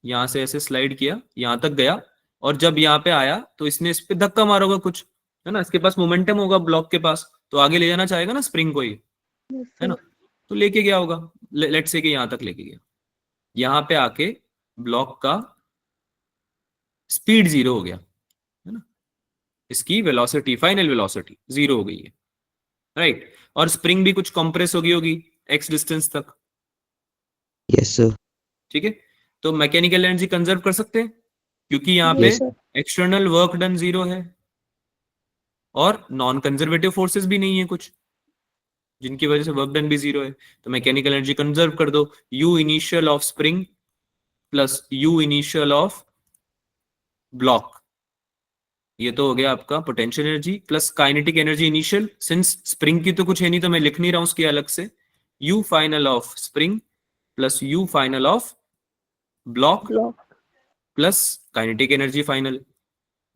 यहां से ऐसे स्लाइड किया, यहां तक गया, और जब यहाँ पे आया तो इसने इस पे धक्का मारा होगा कुछ, है ना। इसके पास मोमेंटम होगा ब्लॉक के पास, तो आगे ले जाना चाहेगा ना स्प्रिंग को ये, यस है ना। सर। तो लेके गया होगा, लेट्स से कि यहां तक लेके गया। यहाँ पे आके ब्लॉक का स्पीड 0 हो गया, है ना। इसकी वेलोसिटी, फाइनल वेलोसिटी 0 हो गई है, राइट। और स्प्रिंग भी कुछ कंप्रेस होगी एक्स डिस्टेंस तक, यस सर। ठीक है। तो मैकेनिकल एनर्जी कंजर्व कर सकते हैं, क्योंकि यहाँ पे yes sir. External work done 0 है, और नॉन कंजर्वेटिव फोर्सेस भी नहीं है कुछ, जिनकी वजह से वर्क डन भी 0 है। तो मैकेनिकल एनर्जी कंजर्व कर दो, you initial of spring plus you initial of block, ये तो हो गया आपका potential energy plus kinetic energy initial. Since spring की तो कुछ है नहीं तो मैं लिख नहीं रहा हूं उसकी अलग से। You final of spring plus you final of block block. Plus kinetic energy final.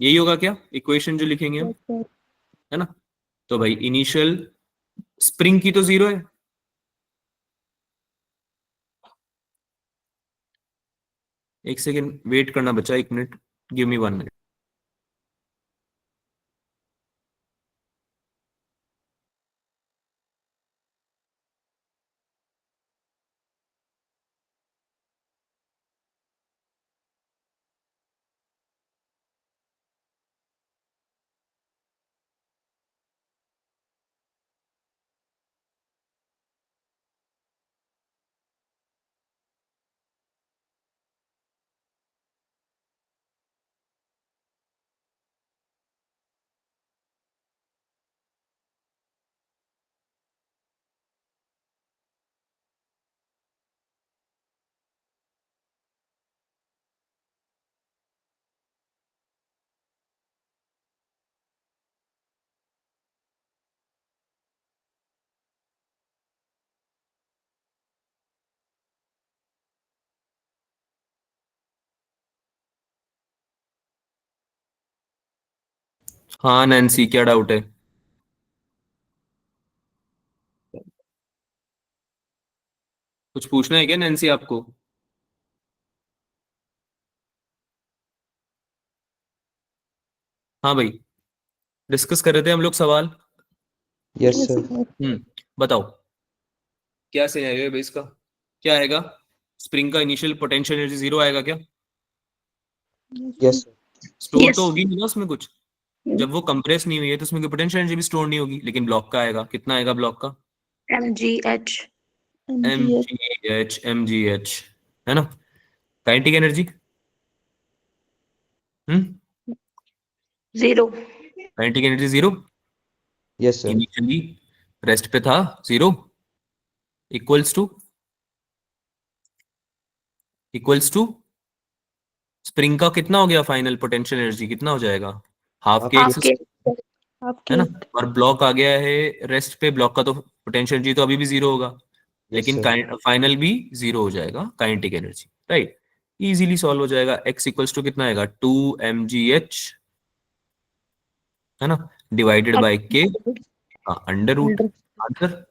यही होगा क्या इक्वेशन जो लिखेंगे हम, यस सर। है ना। तो भाई इनिशियल स्प्रिंग की तो 0 है। एक सेकेंड वेट करना बच्चा, 1 मिनट, गिव मी 1 मिनट। हाँ नैन्सी, क्या डाउट है? कुछ पूछना है क्या नैन्सी आपको? हाँ भाई, डिस्कस कर रहे थे हम लोग सवाल। Yes, Yes, sir. sir. बताओ क्या सिनेरियो है भाई इसका? क्या आएगा? स्प्रिंग का इनिशियल पोटेंशियल एनर्जी 0 आएगा क्या? Yes, sir. स्टोर तो Yes. होगी नहीं ना उसमें कुछ। जब वो कंप्रेस नहीं हुई है तो उसमें पोटेंशियल एनर्जी भी स्टोर नहीं होगी, लेकिन ब्लॉक का आएगा। कितना आएगा ब्लॉक का? MGH. M MGH. G h, m g h, है ना? Kinetic energy, hmm 0. Kinetic energy 0। Yes, sir. Initially rest पे था 0। Equals to, equals to spring का कितना हो गया? फाइनल पोटेंशियल एनर्जी कितना हो जाएगा? हाफ Half के Half एक्स, K. है आपके ना? और ब्लॉक आ गया है रेस्ट पे। ब्लॉक का तो पोटेंशियल एनर्जी तो अभी भी 0 होगा, Yes, लेकिन sir. फाइनल भी 0 हो जाएगा kinetic energy, right? Easily solve हो जाएगा। x इक्वल्स टू कितना आएगा? 2 mgh, है ना, divided by K, under root. Answer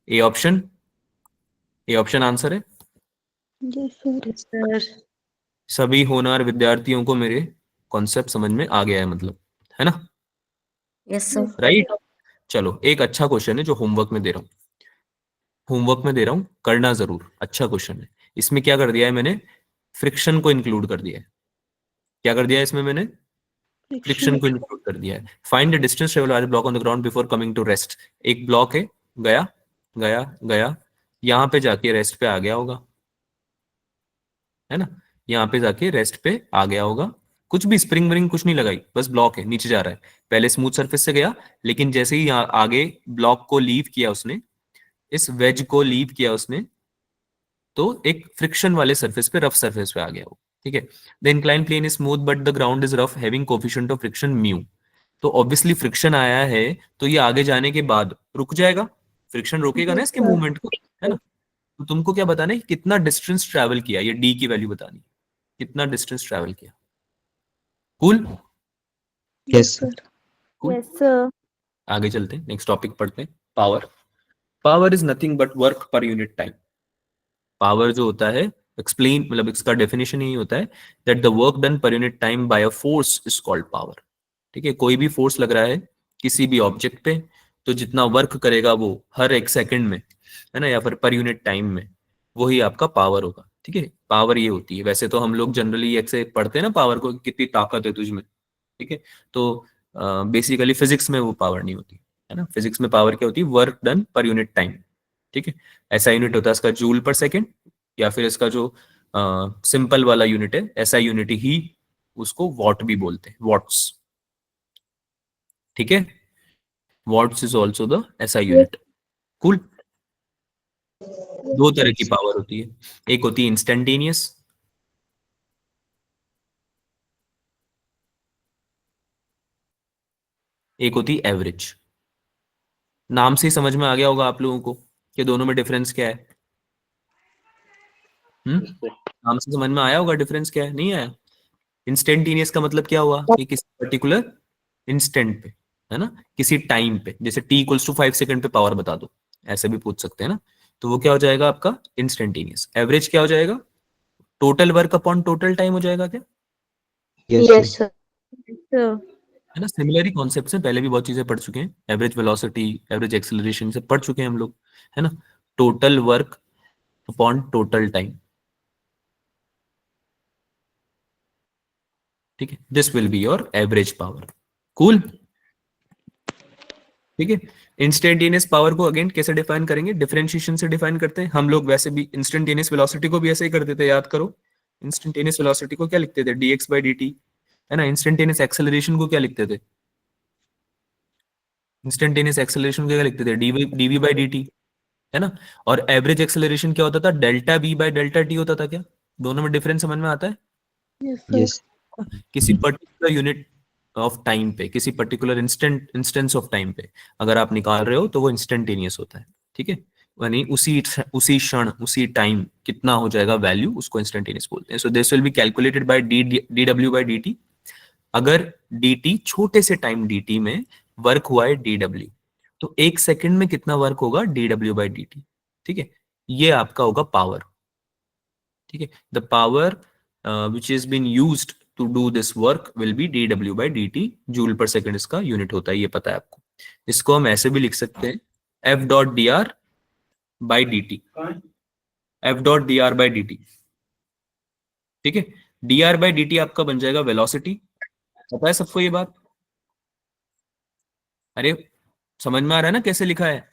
A option, A option answer है। Yes, sir. Sir. सभी होनहार विद्यार्थियों को मेरे कॉन्सेप्ट समझ में आ गया है, मतलब, है ना? Yes, sir. राइट। चलो एक अच्छा क्वेश्चन है जो होमवर्क में दे रहा हूँ, होमवर्क में दे रहा हूँ, करना जरूर। अच्छा क्वेश्चन है। इसमें क्या कर दिया है मैंने? फ्रिक्शन को इंक्लूड कर दिया है। क्या कर दिया है इसमें मैंने? Friction Friction. को इंक्लूड कर दिया है। Find the distance travel by the block on the ground before coming to rest. एक ब्लॉक है, गया गया गया, यहाँ पे जाके रेस्ट पे आ गया होगा, है ना? यहाँ पे जाके रेस्ट पे आ गया होगा। कुछ भी स्प्रिंग व्रिंग कुछ नहीं लगाई, बस ब्लॉक है, नीचे जा रहा है। पहले स्मूथ सरफेस से गया, लेकिन जैसे ही यहाँ आगे ब्लॉक को लीव किया उसने, इस वेज को लीव किया उसने, तो एक फ्रिक्शन वाले सरफेस पे, रफ सरफेस पे आ गया वो। ठीक है। The incline plane is smooth but the ground is rough having coefficient of friction mu. तो ऑब्वियसली फ्रिक्शन आया है, तो ये आगे जाने के बाद रुक जाएगा। फ्रिक्शन रोकेगा ना इसके मूवमेंट को, है ना? तो तुमको क्या बताना है? कितना डिस्टेंस ट्रैवल किया, ये डी की वैल्यू बतानी है। कितना डिस्टेंस ट्रैवल किया। Cool, Yes, Yes, sir. sir. Cool. Yes, sir. आगे चलते हैं, नेक्स्ट टॉपिक पढ़ते हैं। Power. Power is nothing but work पर यूनिट टाइम। पावर जो होता है, एक्सप्लेन, मतलब इसका डेफिनेशन यही होता है that the work done per unit time by a force is called power. ठीक है। कोई भी फोर्स लग रहा है किसी भी ऑब्जेक्ट पे, तो जितना वर्क करेगा वो हर एक सेकंड में, है ना, या फिर पर यूनिट टाइम में, वही आपका पावर होगा। ठीक है। पावर ये होती है। वैसे तो हम लोग जनरली ऐसे पढ़ते हैं ना पावर को, कितनी ताकत है तुझमें। ठीक है। तो बेसिकली फिजिक्स में वो पावर नहीं होती, है ना? फिजिक्स में पावर क्या होती है? Work done per unit time. ठीक है। ऐसा यूनिट होता है इसका जूल पर सेकेंड, या फिर इसका जो सिंपल वाला यूनिट है, ऐसा यूनिट ही उसको वॉट भी बोलते हैं, वॉट्स। ठीक है। वॉट्स इज ऑल्सो द ऐसा यूनिट। कूल। दो तरह की पावर होती है, एक होती है इंस्टेंटेनियस, एक होती है एवरेज। नाम से ही समझ में आ गया होगा आप लोगों को कि दोनों में डिफरेंस क्या है। नाम से समझ में आया होगा डिफरेंस क्या है, नहीं आया? इंस्टेंटेनियस का मतलब क्या हुआ? कि किसी पर्टिकुलर इंस्टेंट पे, है ना, किसी टाइम पे, जैसे t इक्वल्स टू 5 सेकंड पे पावर बता दो, ऐसे भी पूछ सकते हैं ना। तो वो क्या हो जाएगा आपका? इंस्टेंटेनियस। एवरेज क्या हो जाएगा? Total work upon total time हो जाएगा क्या? yes, Yes, sir. sir. Sir. है ना? सिमिलर ही कॉन्सेप्ट से पहले भी बहुत चीजें पढ़ चुके हैं। एवरेज वेलोसिटी, एवरेज एक्सेलरेशन से पढ़ चुके हैं हम लोग, है ना? Total work upon total time. ठीक है। This will be your average power. Cool. ठीक है। इंस्टेंटेनियस पावर को अगेन कैसे डिफाइन करेंगे? डिफरेंशिएशन से डिफाइन करते हैं हम लोग। वैसे भी इंस्टेंटेनियस वेलोसिटी को भी ऐसे ही करते थे, याद करो। इंस्टेंटेनियस वेलोसिटी को क्या लिखते थे? dx बाई dt, है ना? इंस्टेंटेनियस एक्सेलरेशन को क्या लिखते थे? इंस्टेंटेनियस एक्सेलरेशन को क्या लिखते थे? dv बाई dt, है ना? और एवरेज एक्सेलरेशन क्या होता था? Delta v by delta t होता था क्या? दोनों में डिफरेंस समझ में आता है? Yes, sir. Yes, किसी पर्टिकुलर यूनिट ऑफ टाइम पे, किसी पर्टिकुलर इंस्टेंस ऑफ टाइम पे अगर आप निकाल रहे हो तो वो इंस्टेंटेनियस होता है। ठीक है। यानी उसी उसी क्षण, उसी टाइम कितना हो जाएगा वैल्यू, उसको इंस्टेंटेनियस बोलते हैं। सो this will be calculated by D W by D T. अगर dt छोटे से टाइम dt में वर्क हुआ है dw, तो 1 सेकंड में कितना वर्क होगा dw/dt। ठीक है, ये आपका होगा पावर। ठीक है, the power which is been used to do this work will be dw/dt। Joule per second इसका यूनिट होता है, ये पता है आपको। इसको हम ऐसे भी लिख सकते हैं F.dr/dt, F.dr/dt। ठीक है, dr/dt आपका बन जाएगा वेलोसिटी। पता है सबको ये बात? अरे समझ में आ रहा है ना कैसे लिखा है?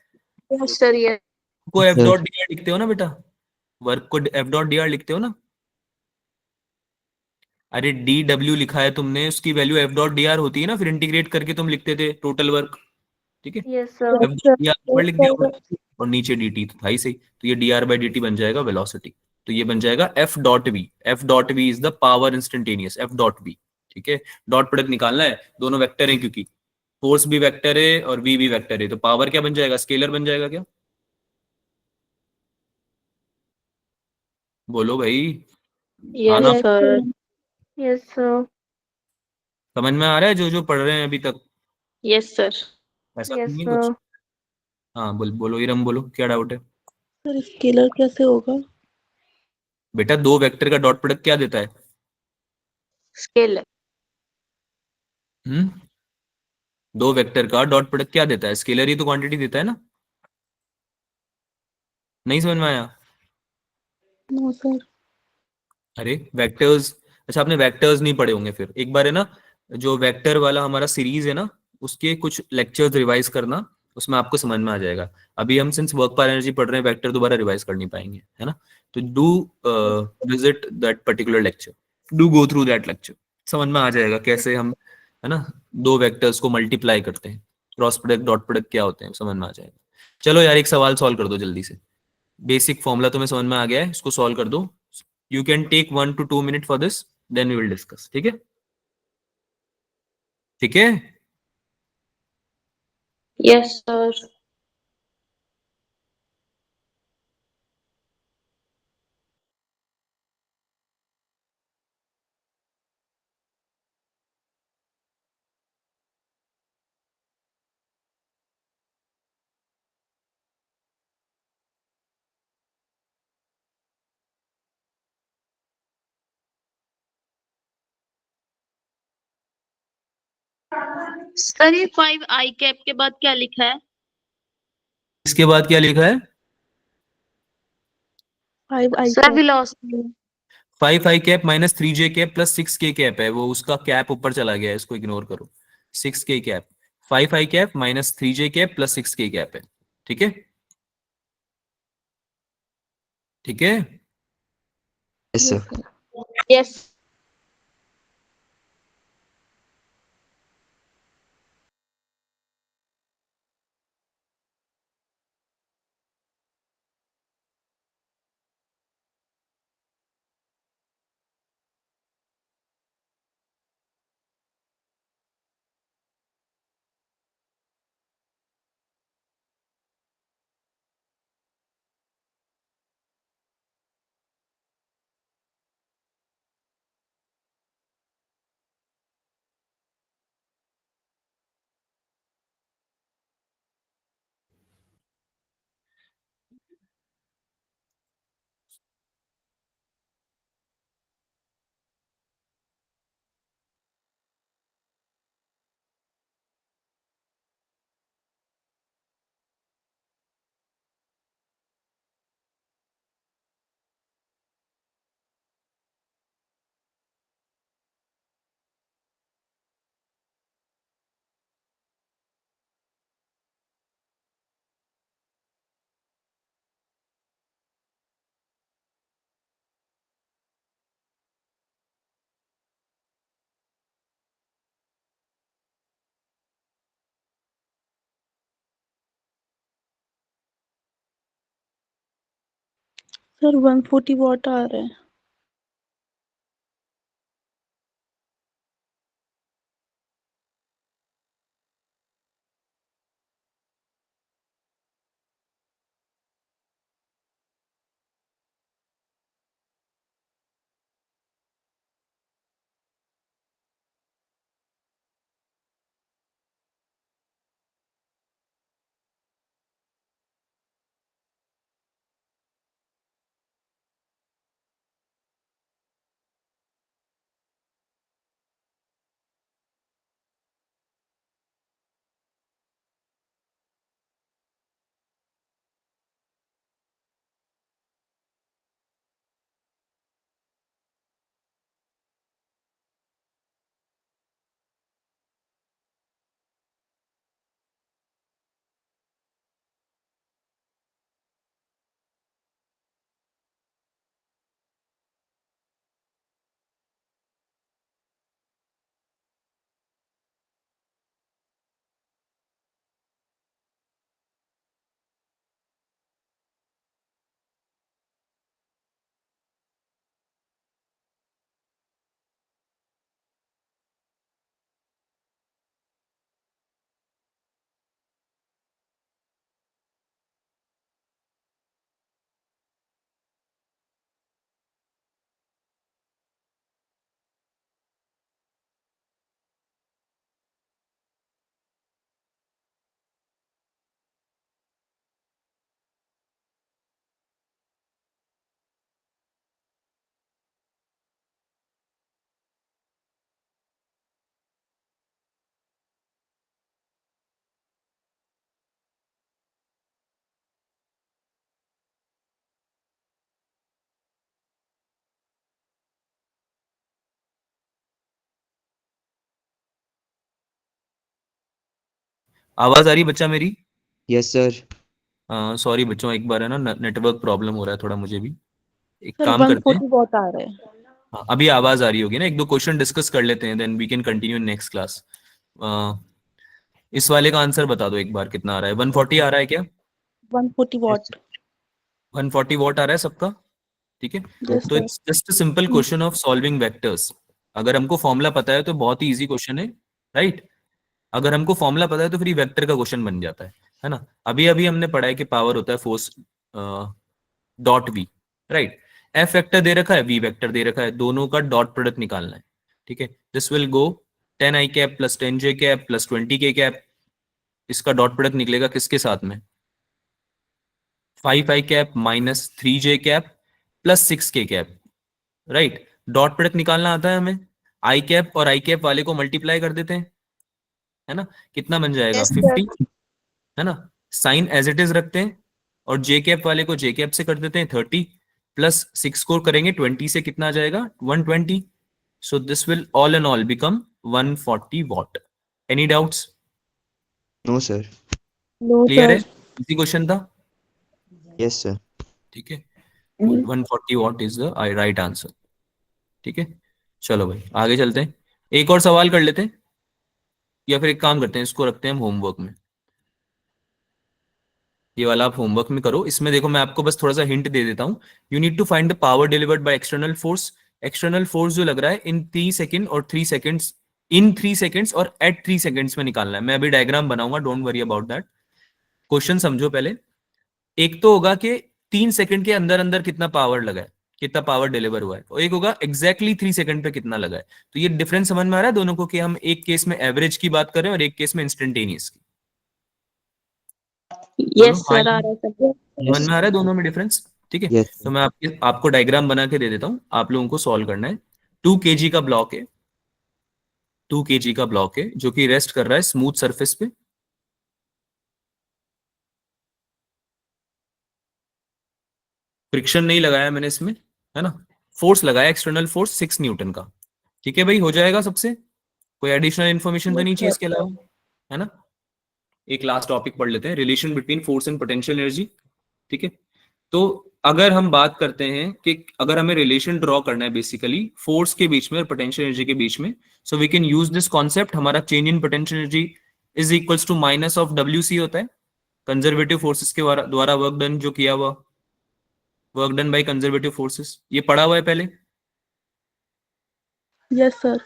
Yes, sir. Yes. को F Sir. Dot D R लिखते हो ना बेटा, वर्क को F.dr लिखते हो ना। अरे डी डब्ल्यू लिखा है तुमने, उसकी वैल्यू F.dr होती है ना, फिर इंटीग्रेट करके तुम लिखते थे टोटल वर्क। ठीक है, Yes, sir. Yes, sir. F.dr ऊपर Yes, लिख दिया sir. होगा और नीचे dt तो था ही सही, तो ये dr/dt बन जाएगा वेलोसिटी। तो ये बन जाएगा F.v। F.v is the power instantaneous, F.v। ठीक है, डॉट प्रोडक्ट निकालना है, दोनों वेक्टर हैं क्योंकि फोर्स भी वेक्टर है और v भी वेक्टर है, तो पावर क्या बन जाएगा, स्केलर बन जाएगा क्या? बोलो भाई। हाँ Yes, ना? Yes, sir. sir. Yes, sir. समझ में आ रहा है जो जो पढ़ रहे हैं अभी तक? Yes, sir. ऐसा तो Yes, नहीं है कुछ? sir. हाँ बोलो इरम, बोलो क्या डाउट है? सर स्केलर कैसे होगा? बेटा दो वेक्टर का डॉट प्रोडक्ट क्या देता है? Scalar. हम्म, दो वेक्टर का डॉट प्रोडक्ट क्या देता है? स्केलर ही तो क्वांटिटी देता है ना। नहीं समझ में आया? No sir. अरे वेक्टर्स, अच्छा आपने वेक्टर्स नहीं पढ़े होंगे, फिर एक बार है ना, जो वेक्टर वाला हमारा सीरीज है ना, उसके कुछ लेक्चर्स रिवाइज करना, उसमें आपको समझ में आ जाएगा। अभी हम सिंस वर्क पर एनर्जी पढ़ रहे हैं, वेक्टर दोबारा रिवाइज कर नहीं पाएंगे, है ना। तो do visit that particular lecture, do go through that lecture, समझ में आ जाएगा कैसे हम, है ना, दो वेक्टर्स को मल्टीप्लाई करते हैं, क्रॉस प्रोडक्ट डॉट प्रोडक्ट क्या होते हैं, समझ में आ जाएगा। चलो यार एक सवाल सॉल्व कर दो जल्दी से, बेसिक फॉर्मूला तुम्हें समझ में आ गया है, इसको सॉल्व कर दो। You can take 1 to 2 minutes for this, then we will discuss. ठीक है, ठीक है। Yes, sir. सर ये 5 I कैप के बाद क्या लिखा है? इसके बाद क्या लिखा है? 5 I sir cap. Velocity. 5 I cap minus 3 J cap plus 6 K cap है, वो उसका कैप ऊपर चला गया है, इसको इग्नोर करो। 6 K cap, 5 I cap minus 3 J cap plus 6 K cap है। ठीक है, ठीक है। Yes, yes sir. Sir. Yes. Sir 140 watt आ रहे हैं। आवाज आ रही बच्चा मेरी? Yes, sir. सॉरी बच्चों, एक बार है ना नेटवर्क प्रॉब्लम हो रहा है थोड़ा मुझे भी। एक सर काम करते हैं, 140 वॉट आ रहा है। हाँ, अभी आवाज आ रही होगी ना, एक दो क्वेश्चन डिस्कस कर लेते हैं, then we can continue next class. इस वाले का आंसर बता दो एक बार, कितना आ रहा है? 140 आ रहा है क्या? 140 Yes, वॉट। 140 वॉट आ रहा है सबका? ठीक है। यस तो sir. It's just a simple question of solving vectors. अगर हमको फॉर्मूला पता है तो बहुत ही इजी क्वेश्चन है, राइट? अगर हमको फॉर्मूला पता है तो फिर ये वेक्टर का क्वेश्चन बन जाता है ना? अभी अभी हमने पढ़ा है कि पावर होता है force dot V, right? F vector दे रखा है, वी वेक्टर दे रखा है, दोनों का डॉट प्रोडक्ट निकालना है। ठीक है, this will go 10 I cap plus 10 J cap plus 20 के कैप। इसका डॉट प्रोडक्ट निकलेगा किसके साथ में? 5 आई कैप माइनस 3 जे कैप प्लस 6 के कैप, राइट? डॉट प्रोडक्ट निकालना आता है हमें, आई कैप और आई कैप वाले को मल्टीप्लाई कर देते हैं, है ना? कितना बन जाएगा? Yes, sir. 50, है ना? साइन एज इट इज रखते हैं और जे कैप वाले को जे कैप से कर देते हैं 30, प्लस 6 को करेंगे 20 से, कितना आ जाएगा? 120। So this will all and all become 140 watt. Any doubts? No, sir. No clear है? सर। इसी क्वेश्चन था। Yes, sir. ठीक है, 140 watt is the right answer. ठीक है, चलो भाई आगे चलते हैं, एक और सवाल कर लेते हैं, या फिर एक काम करते हैं, इसको रखते हैं हम होमवर्क में। ये वाला आप होमवर्क में करो। इसमें देखो मैं आपको बस थोड़ा सा हिंट दे देता हूँ। You need to find the power delivered by external force. External force जो लग रहा है इन 3 सेकंड और 3 सेकंड्स, इन 3 सेकंड्स और एट 3 सेकंड्स में निकालना है। मैं अभी डायग्राम बनाऊंगा, don't worry about that. Question समझो पहले। एक तो होगा कि 3 सेकंड के अंदर अंदर कितना पावर लगा है, कितना पावर डिलीवर हुआ है, और एक होगा एग्जैक्टली 3 सेकंड पे कितना लगा है। तो ये डिफरेंस समझ में आ रहा है दोनों को, कि हम एक केस में एवरेज की बात कर रहे हैं और एक केस में इंस्टेंटेनियस की। बोलो यस हाँ, सर, आ रहा है सर। समझ Yes. में आ रहा है दोनों में डिफरेंस? ठीक है, Yes, तो sir. मैं आपको डायग्राम बना के दे देता हूँ, आप लोगों को सॉल्व करना है। 2 kg का ब्लॉक है, 2 kg का ब्लॉक है जो कि रेस्ट कर रहा है स्मूथ सरफेस पे। फ्रिक्शन नहीं लगाया मैंने इसमें, है ना? फोर्स लगाया, एक्सटर्नल फोर्स 6 न्यूटन का। ठीक है भाई, हो जाएगा सबसे? कोई एडिशनल इन्फॉर्मेशन तो यस नहीं चाहिए सर। इसके अलावा, है ना? एक लास्ट टॉपिक पढ़ लेते हैं, relation between force and potential energy. ठीक है, तो अगर हम बात करते हैं कि अगर हमें रिलेशन ड्रॉ करना है बेसिकली फोर्स के बीच में और पोटेंशियल एनर्जी के बीच में, so we can use this concept. हमारा change in potential energy is equals to minus of W C होता है, कंजर्वेटिव फोर्सेस के द्वारा वर्क डन जो किया हुआ, work done by conservative forces. ये पढ़ा हुआ है पहले, यस सर।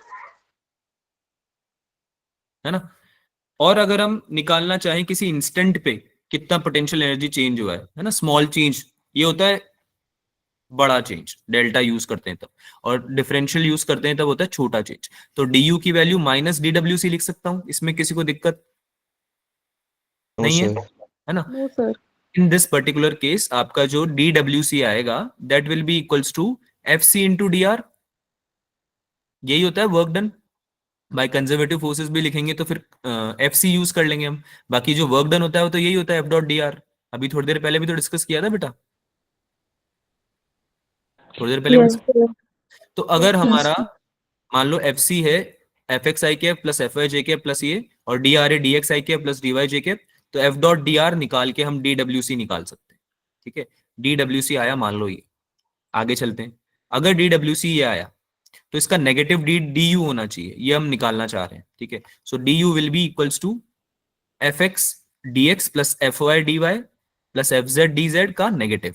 है ना? और अगर हम निकालना चाहें किसी इंस्टेंट पे कितना पोटेंशियल एनर्जी चेंज हुआ है ना, स्मॉल चेंज, ये होता है बड़ा चेंज, डेल्टा यूज करते हैं तब, और डिफरेंशियल यूज करते हैं तब होता है छोटा चेंज। तो डी यू की value minus D W C लिख सकता हूं, इसमें किसी को दिक्कत No, नहीं है? sir. है ना? No sir. In this particular case आपका जो डी डब्ल्यू सी आएगा that will be equals to F C into D R. यही होता है work done by conservative forces भी लिखेंगे तो फिर एफ सी यूज कर लेंगे हम। बाकी जो वर्क डन होता है वो तो यही होता है, एफ डॉट डी आर। अभी थोड़ी देर पहले भी तो डिस्कस किया था बेटा, थोड़ी देर पहले भी यस discuss- सर। तो अगर Yes. हमारा मान लो एफ सी है एफ एक्स आई कैप प्लस एफ वाई जे कैप प्लस ये, और डी आर है डी एक्स आई कैप प्लस डी वाई जे कैप, तो एफ डॉट डी आर निकाल के हम डी डब्ल्यू सी निकाल सकते हैं। ठीक है, डी डब्ल्यू सी आया मान लो ये। आगे चलते हैं, अगर डी डब्ल्यू सी ये आया तो इसका नेगेटिव डी डी यू होना चाहिए, ये हम निकालना चाह रहे हैं। ठीक है, so D U will be equals to F X D X plus F Y D Y plus F Z D Z का नेगेटिव।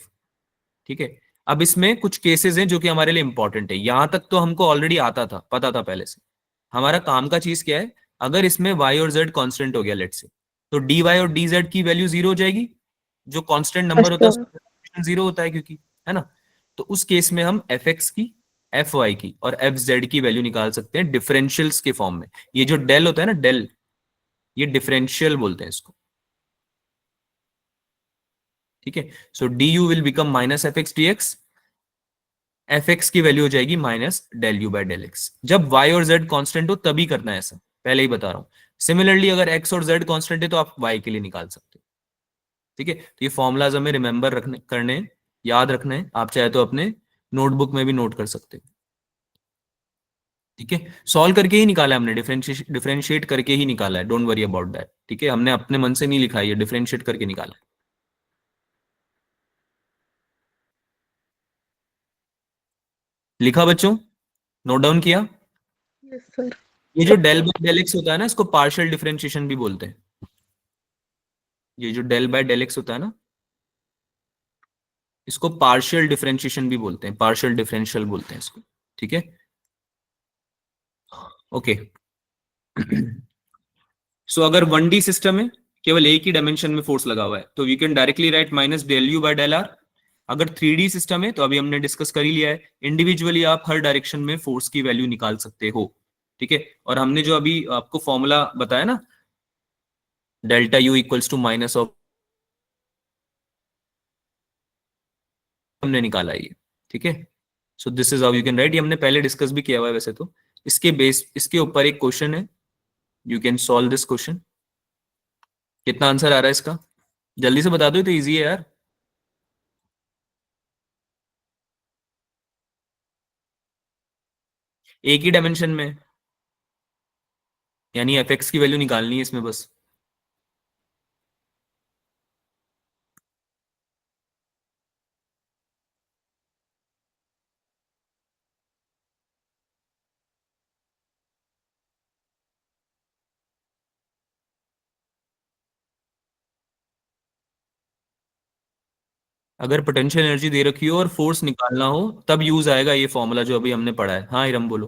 ठीक है, अब इसमें कुछ केसेस हैं जो कि हमारे लिए इंपॉर्टेंट है। यहां तक तो हमको ऑलरेडी आता था, पता था पहले से। हमारा काम का चीज क्या है, अगर इसमें y और z कांस्टेंट हो गया लेट से, तो dy और dz की वैल्यू जीरो हो जाएगी। जो कांस्टेंट नंबर यस होता है सर। उसका जीरो होता है, क्योंकि, है ना? तो उस केस में हम fx की, fy की और fz की वैल्यू निकाल सकते हैं डिफरेंशियल्स के फॉर्म में। ये जो डेल होता है ना, डेल, ये डिफरेंशियल बोलते हैं इसको। ठीक है, so D U will become minus F X D X, F X की वैल्यू हो जाएगी minus del U by del X. जब वाई और जेड कांस्टेंट हो तभी करना है ऐसा, पहले ही बता रहा हूं। सिमिलरली अगर एक्स और जेड कांस्टेंट है तो आप वाई के लिए निकाल सकते हो। ठीक है, तो ये फॉर्मूलाज हमें रिमेंबर रखने करने हैं, याद रखना है। आप चाहे तो अपने नोटबुक में भी नोट कर सकते हो। ठीक है, सॉल्व करके ही निकाला है हमने, डिफरेंशिएट करके ही निकाला है, डोंट वरी अबाउट दैट। ठीक है, हमने अपने मन से नहीं लिखा है, ये डिफरेंशिएट करके निकाला है। लिखा बच्चों, नोट डाउन किया? Yes sir. ये जो डेल बाय डेल एक्स होता है ना, इसको पार्शियल डिफरेंशिएशन भी बोलते हैं। ये जो डेल बाय डेल एक्स होता है ना, इसको पार्शियल डिफरेंशिएशन भी बोलते हैं, पार्शियल डिफरेंशियल बोलते हैं इसको। ठीक है, ओके। सो अगर 1D सिस्टम है, केवल एक ही डायमेंशन में फोर्स लगा हुआ है, तो we can directly write minus del U by del R. अगर 3D सिस्टम है, तो अभी हमने डिस्कस कर ही लिया है, इंडिविजुअली आप हर डायरेक्शन में फोर्स की वैल्यू निकाल सकते हो। ठीक है, और हमने जो अभी आपको फॉर्मूला बताया ना, delta U equals to minus of, हमने निकाला ये। ठीक है, so this is how you can write. ये हमने पहले डिस्कस भी किया हुआ है वैसे तो। इसके ऊपर एक क्वेश्चन है, you can solve this question. कितना आंसर आ रहा है इसका, जल्दी से बता दो, ये तो इजी है यार। एक ही डायमेंशन में, यानी एफ एक्स की वैल्यू निकालनी है इसमें बस। अगर पोटेंशियल एनर्जी दे रखी हो और फोर्स निकालना हो, तब यूज आएगा ये फॉर्मूला जो अभी हमने पढ़ा है। हाँ इरम बोलो।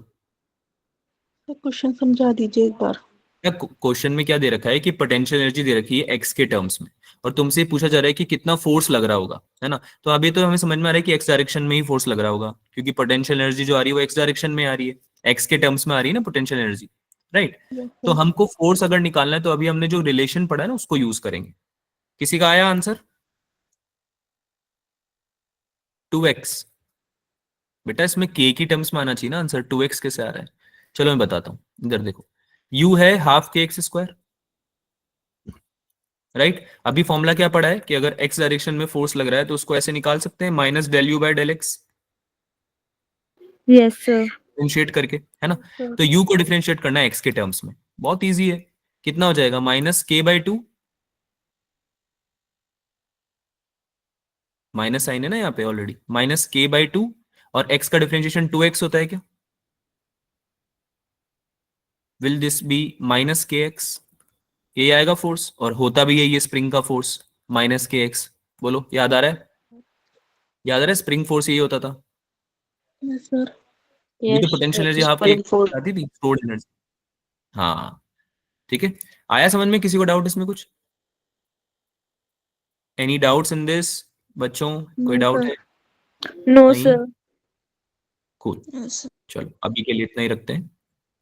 क्वेश्चन समझा दीजिए एक बार। क्वेश्चन में क्या दे रखा है कि पोटेंशियल एनर्जी दे रखी है एक्स के टर्म्स में, और तुमसे पूछा जा रहा है कि कितना फोर्स लग रहा होगा, है ना। तो अभी तो हमें समझ में आ रहा है कि एक्स डायरेक्शन में ही फोर्स लग रहा होगा, क्योंकि पोटेंशियल एनर्जी जो आ रही है वो एक्स डायरेक्शन में आ रही है, एक्स के टर्म्स में आ रही है ना पोटेंशियल एनर्जी, राइट। तो हमको फोर्स अगर निकालना है, तो अभी हमने जो रिलेशन पढ़ा है ना, उसको यूज करेंगे। किसी का आया आंसर? 2x। बेटा इसमें k की टर्म्स में आना चाहिए ना आंसर, 2x कैसे आ रहा है? चलो मैं बताता हूं, इधर देखो, u है हाफ के एक्स स्क्वायर, राइट। अभी फॉर्मूला क्या पड़ा है कि अगर x डायरेक्शन में फोर्स लग रहा है, तो उसको ऐसे निकाल सकते हैं, minus del U by del X, yes sir. Differentiate करके, है ना। तो u को डिफरेंशिएट करना है x के टर्म्स में, बहुत इजी है। कितना हो जाएगा, minus k by 2, minus sign है ना यहाँ पे ऑलरेडी, माइनस k बाई 2, और x का डिफरेंशिएशन 2x होता है क्या? विल दिस बी माइनस के एक्स, ये आएगा फोर्स, और होता भी है ये स्प्रिंग का फोर्स, माइनस के एक्स। बोलो, याद आ रहा है? याद आ रहा है, स्प्रिंग फोर्स यही होता था। Yes sir. ये तो पोटेंशियल एनर्जी हाफ के आती थी, स्टोर्ड एनर्जी। हाँ ठीक है, आया समझ में? किसी को डाउट इसमें कुछ? एनी डाउट्स इन दिस बच्चों? कोई डाउट है? नो नहीं? सर। कूल, चलो अभी के लिए इतना ही रखते हैं।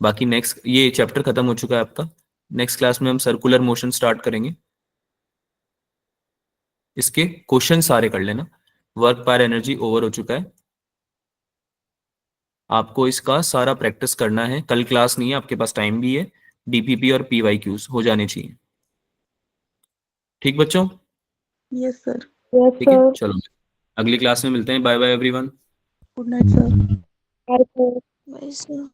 बाकी नेक्स्ट, ये चैप्टर खत्म हो चुका है आपका, नेक्स्ट क्लास में हम सर्कुलर मोशन स्टार्ट करेंगे। इसके क्वेश्चन सारे कर लेना, वर्क पर एनर्जी ओवर हो चुका है, आपको इसका सारा प्रैक्टिस करना है। कल क्लास नहीं है, आपके पास टाइम भी है, डीपीपी और पीवाईक्यूज हो जाने चाहिए। ठीक बच्चों? Yes sir. ठीक है, चलो अगली क्लास में मिलते हैं। Bye bye everyone. Good night sir. Bye sir.